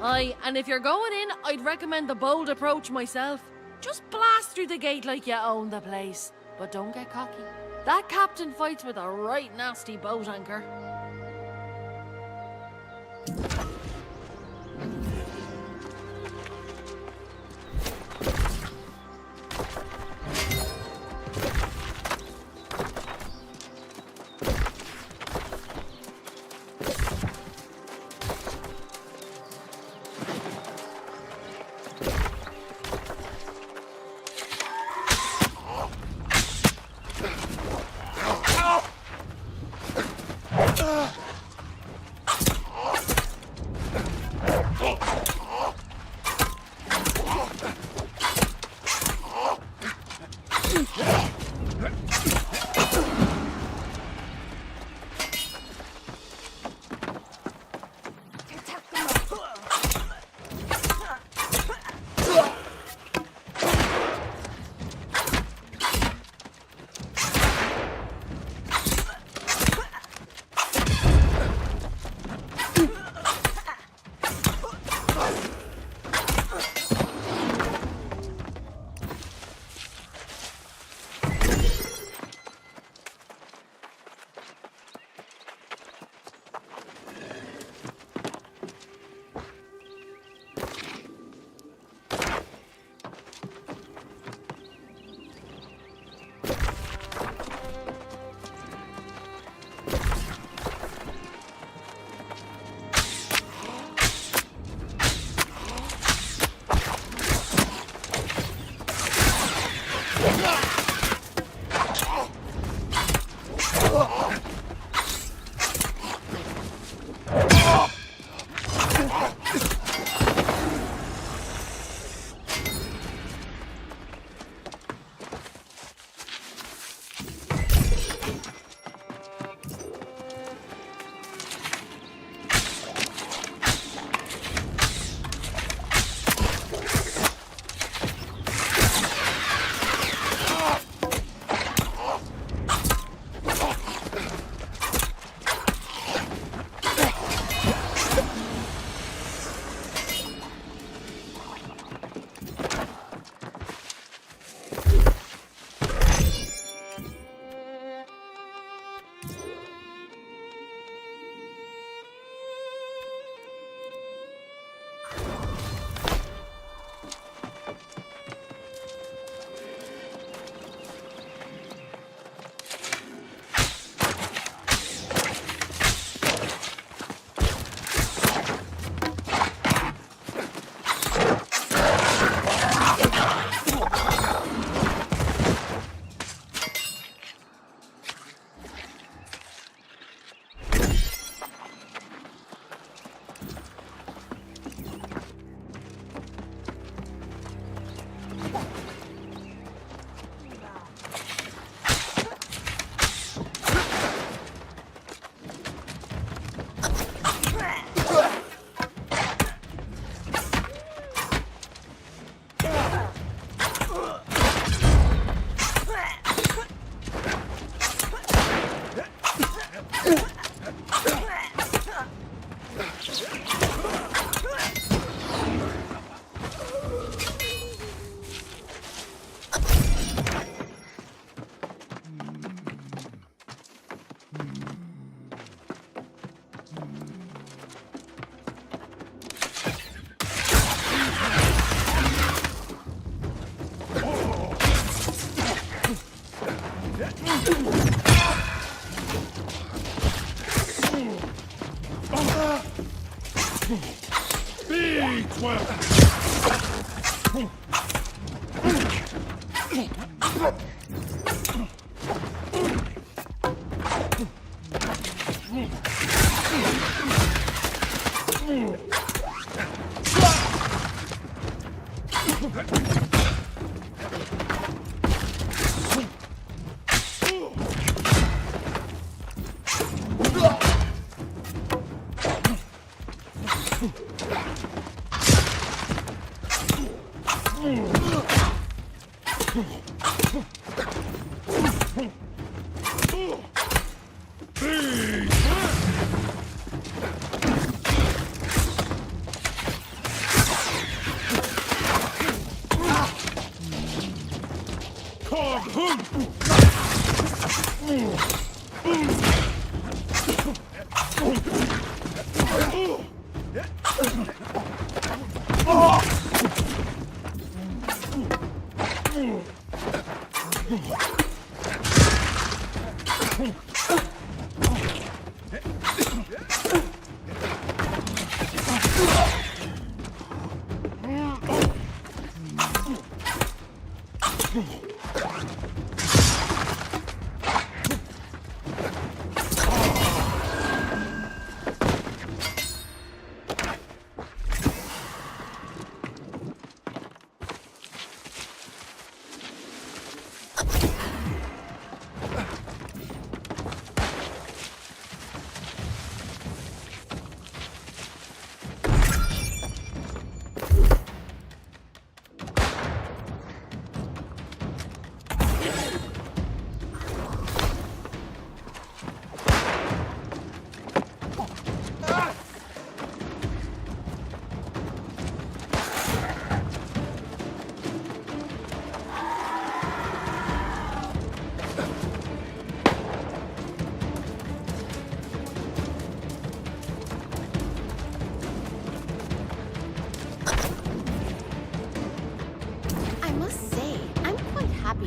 Aye, and if you're going in, I'd recommend the bold approach myself. Just blast through the gate like you own the place. But don't get cocky. That captain fights with a right nasty boat anchor.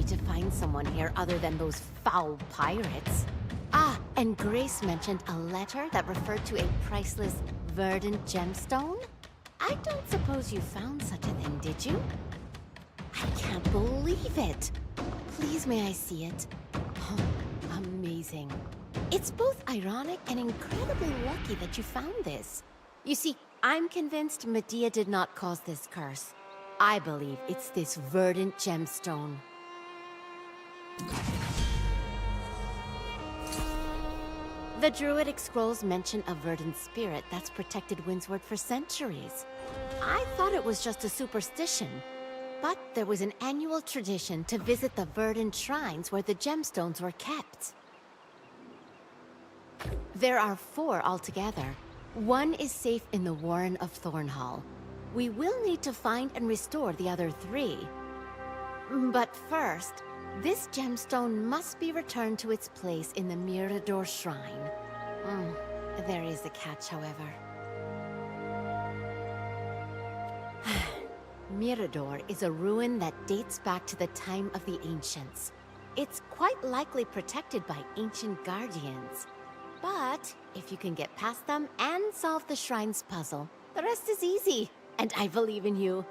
To find someone here other than those foul pirates. Ah, and Grace mentioned a letter that referred to a priceless verdant gemstone? I don't suppose you found such a thing, did you? I can't believe it. Please, may I see it? Oh, amazing. It's both ironic and incredibly lucky that you found this. You see, I'm convinced Medea did not cause this curse. I believe it's this verdant gemstone. The Druidic scrolls mention a verdant spirit that's protected Windsward for centuries. I thought it was just a superstition, but there was an annual tradition to visit the verdant shrines where the gemstones were kept. There are 4 altogether. One is safe in the Warren of Thornhall. We will need to find and restore the other 3. But first, this gemstone must be returned to its place in the Mirador Shrine. There is a catch, however. Mirador is a ruin that dates back to the time of the ancients. It's quite likely protected by ancient guardians. But if you can get past them and solve the shrine's puzzle, the rest is easy. And I believe in you.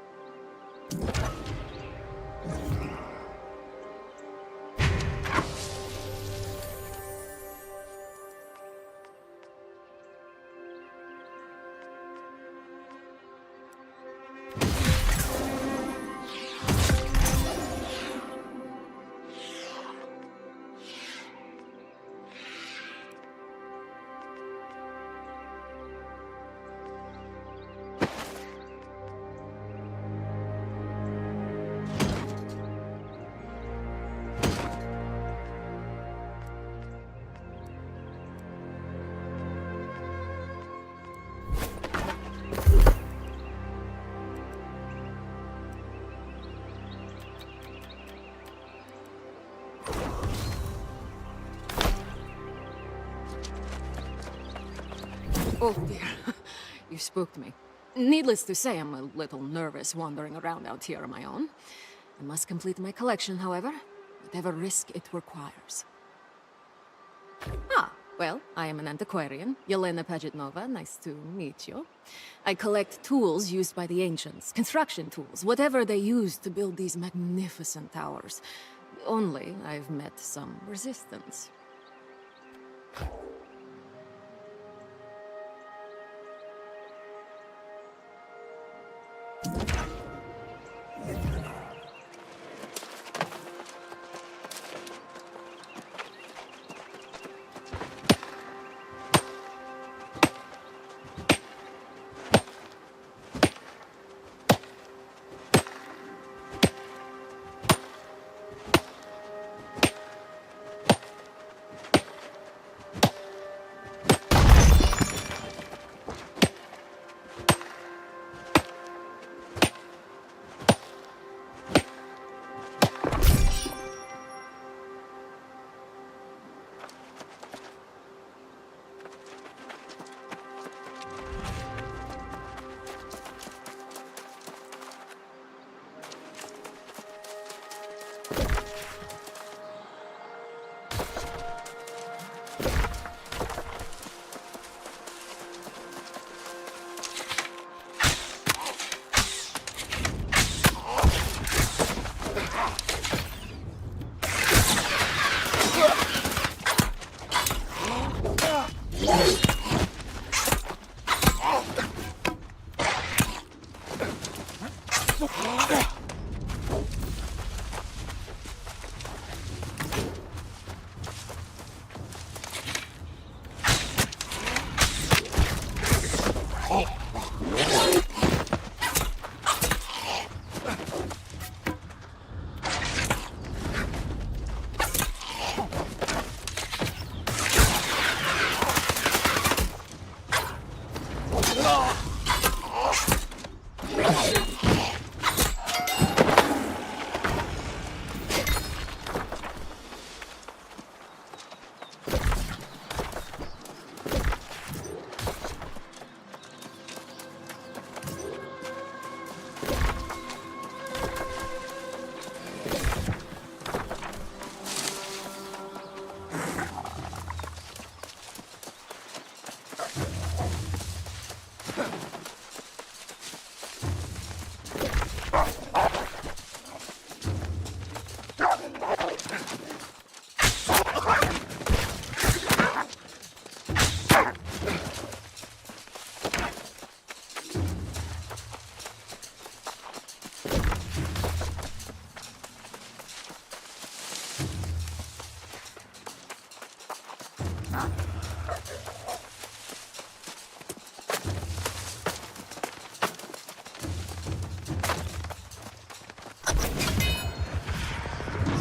Oh dear, you spooked me. Needless to say, I'm a little nervous wandering around out here on my own. I must complete my collection, however, whatever risk it requires. Ah, well, I am an antiquarian, Yelena Pagetnova, nice to meet you. I collect tools used by the ancients, construction tools, whatever they used to build these magnificent towers. Only I've met some resistance.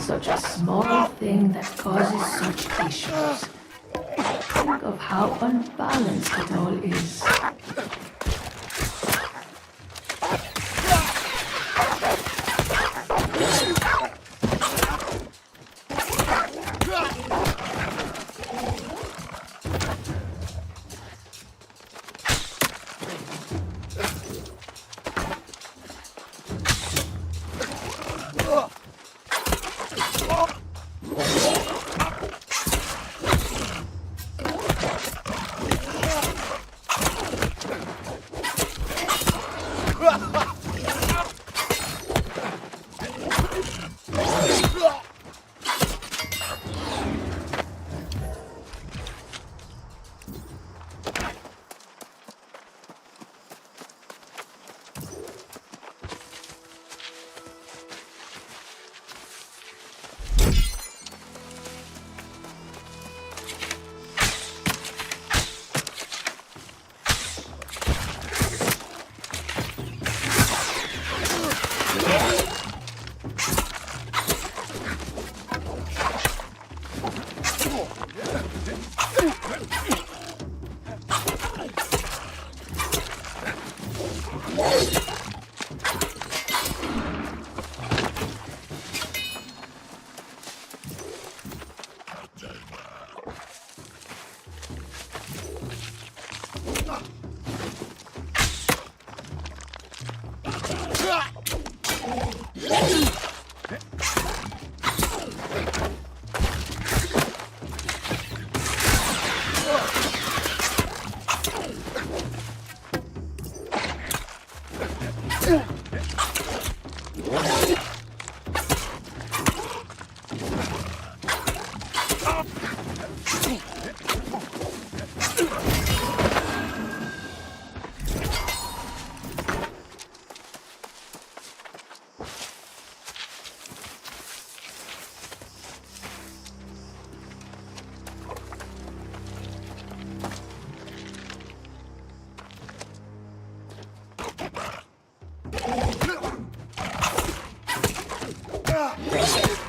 Such a small thing that causes such issues. Think of how unbalanced it all is. Ah!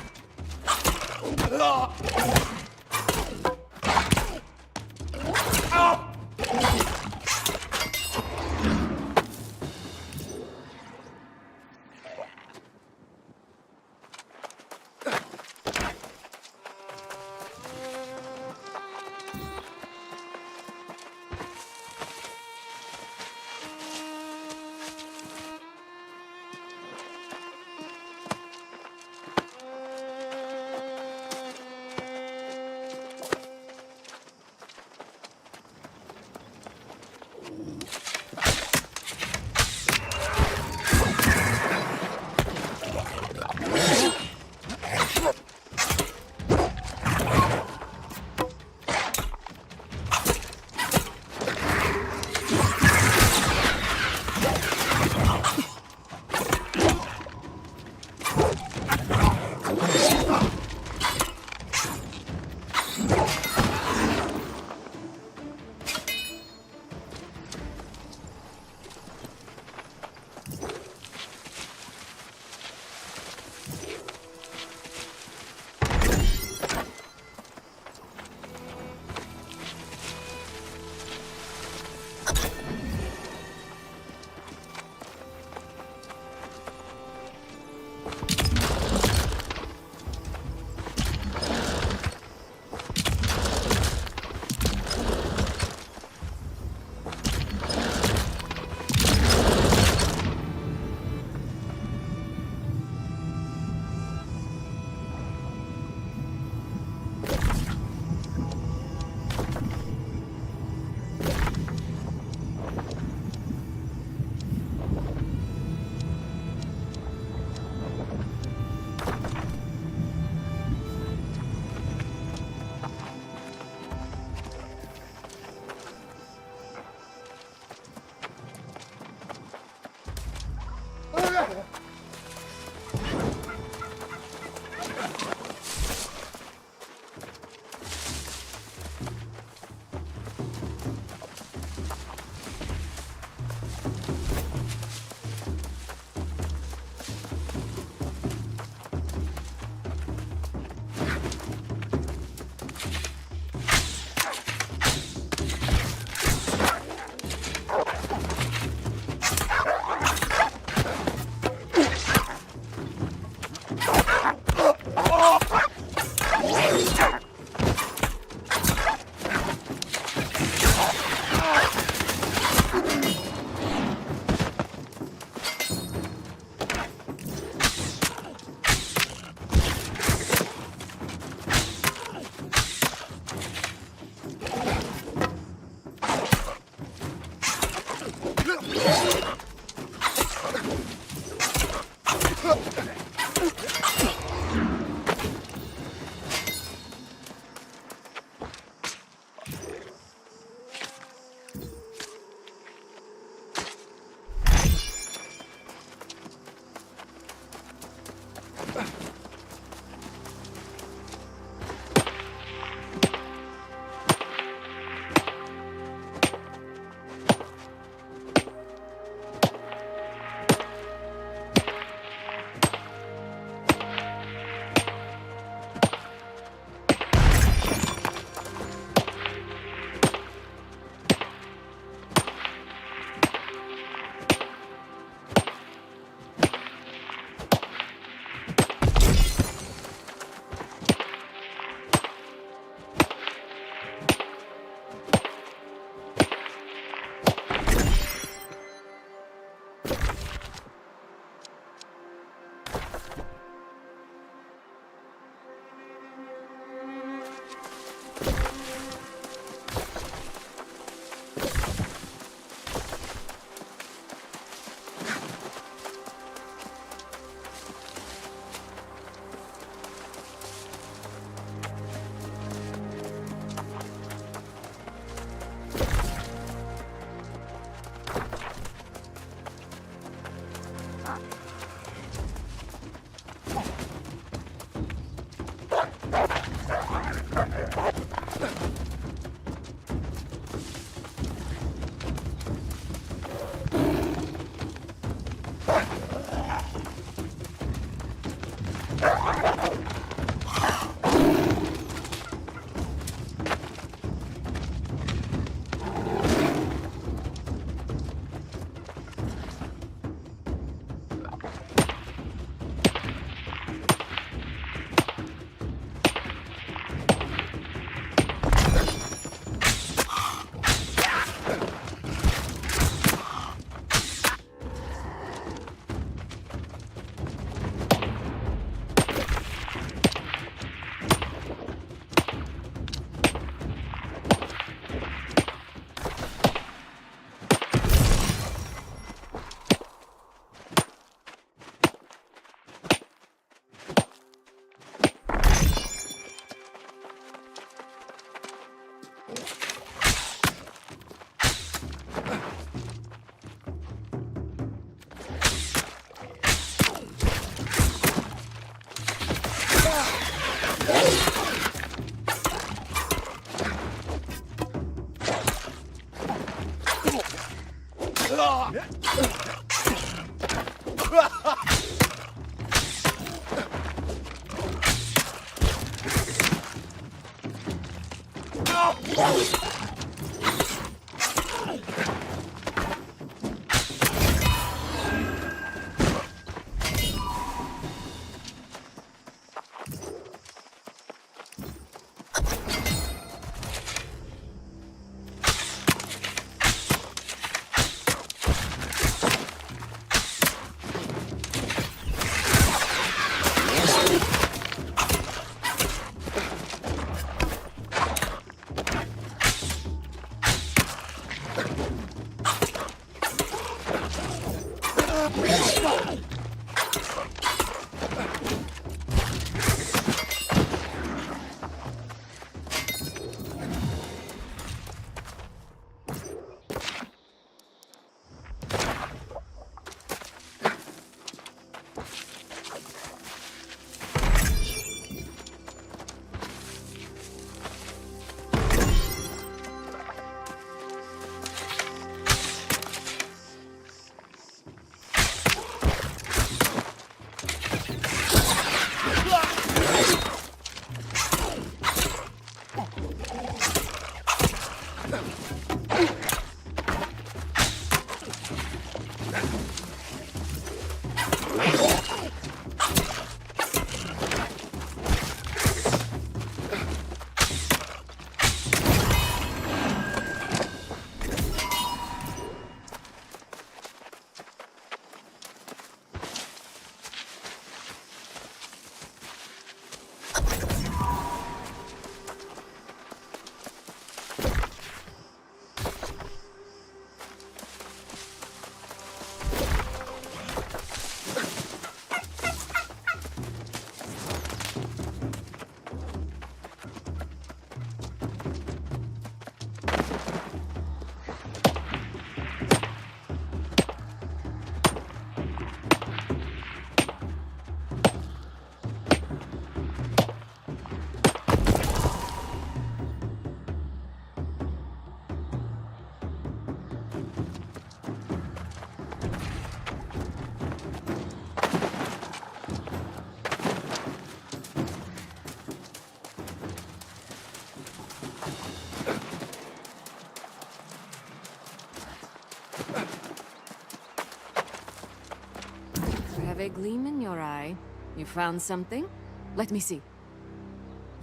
Have a gleam in your eye. You found something? Let me see.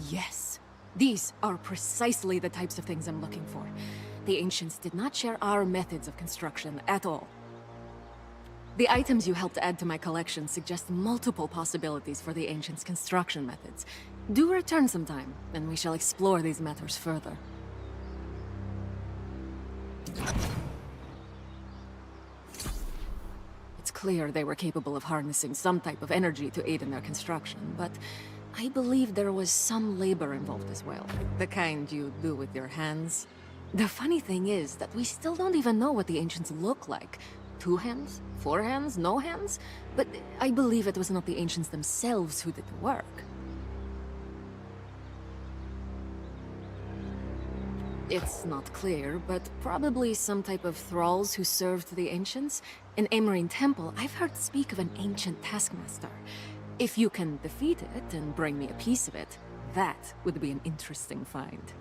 Yes. These are precisely the types of things I'm looking for. The ancients did not share our methods of construction at all. The items you helped add to my collection suggest multiple possibilities for the ancients' construction methods. Do return sometime, and we shall explore these matters further. It's clear they were capable of harnessing some type of energy to aid in their construction, but I believe there was some labor involved as well. The kind you do with your hands. The funny thing is that we still don't even know what the ancients look like. 2 hands? 4 hands? No hands? But I believe it was not the ancients themselves who did the work. It's not clear, but probably some type of thralls who served the ancients. In Amarine Temple, I've heard speak of an ancient taskmaster. If you can defeat it and bring me a piece of it, that would be an interesting find.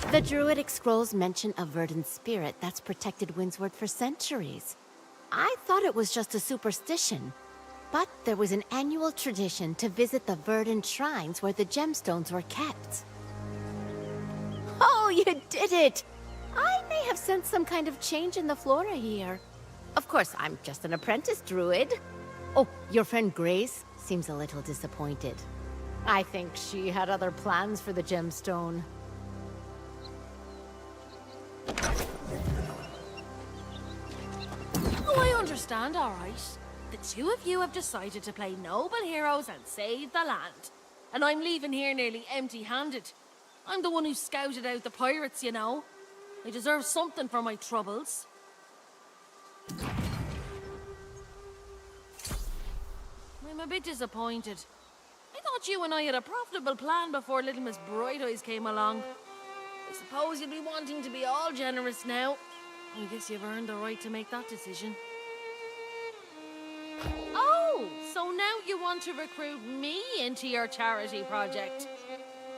The Druidic scrolls mention a verdant spirit that's protected Windsward for centuries. I thought it was just a superstition, but there was an annual tradition to visit the verdant shrines where the gemstones were kept. Oh, you did it! I may have sensed some kind of change in the flora here. Of course, I'm just an apprentice druid. Oh, your friend Grace seems a little disappointed. I think she had other plans for the gemstone. Oh, I understand, all right. The two of you have decided to play noble heroes and save the land. And I'm leaving here nearly empty-handed. I'm the one who scouted out the pirates, you know. I deserve something for my troubles. I'm a bit disappointed. I thought you and I had a profitable plan before little Miss Bright Eyes came along. I suppose you'll be wanting to be all generous now. I guess you've earned the right to make that decision. Oh, so now you want to recruit me into your charity project?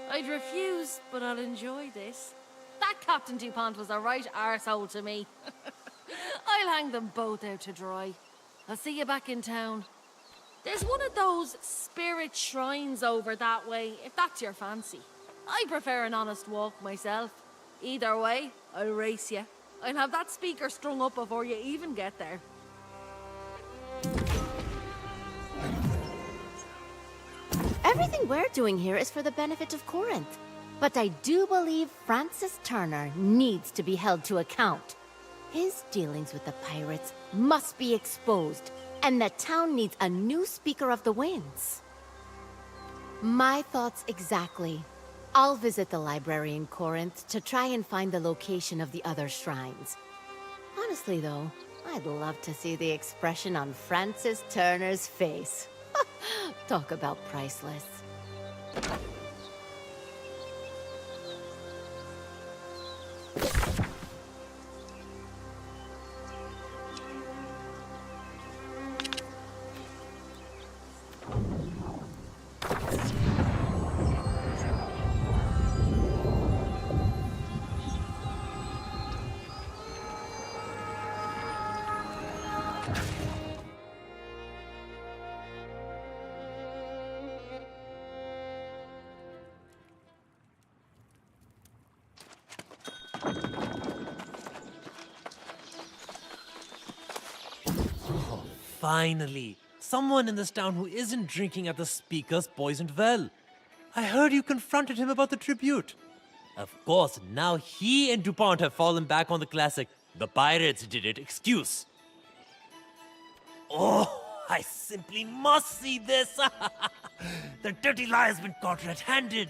I'd refuse, but I'll enjoy this. That Captain DuPont was a right arsehole to me. I'll hang them both out to dry. I'll see you back in town. There's one of those spirit shrines over that way, if that's your fancy. I prefer an honest walk myself. Either way, I'll race you. I'll have that speaker strung up before you even get there. Everything we're doing here is for the benefit of Corinth. But I do believe Francis Turner needs to be held to account. His dealings with the pirates must be exposed, and the town needs a new Speaker of the Winds. My thoughts exactly. I'll visit the library in Corinth to try and find the location of the other shrines. Honestly, though, I'd love to see the expression on Francis Turner's face. Talk about priceless. Finally, someone in this town who isn't drinking at the Speaker's poisoned well. I heard you confronted him about the tribute. Of course, now he and DuPont have fallen back on the classic "the pirates did it" excuse. Oh, I simply must see this! The dirty lie has been caught red-handed.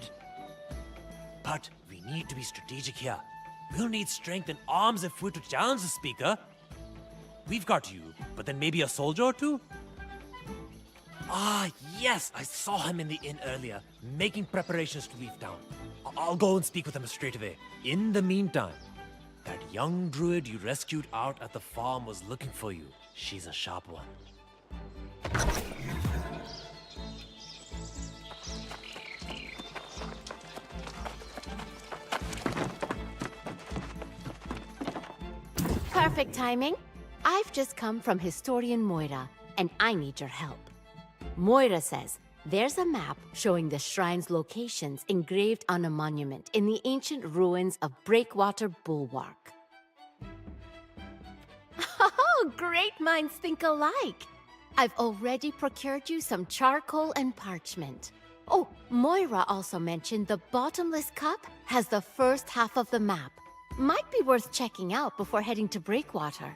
But we need to be strategic here. We'll need strength and arms if we're to challenge the Speaker. We've got you, but then maybe a soldier or two? Ah, yes, I saw him in the inn earlier, making preparations to leave town. I'll go and speak with him straight away. In the meantime, that young druid you rescued out at the farm was looking for you. She's a sharp one. Perfect timing. I've just come from Historian Moira, and I need your help. Moira says there's a map showing the shrine's locations engraved on a monument in the ancient ruins of Breakwater Bulwark. Oh, great minds think alike. I've already procured you some charcoal and parchment. Oh, Moira also mentioned the bottomless cup has the first half of the map. Might be worth checking out before heading to Breakwater.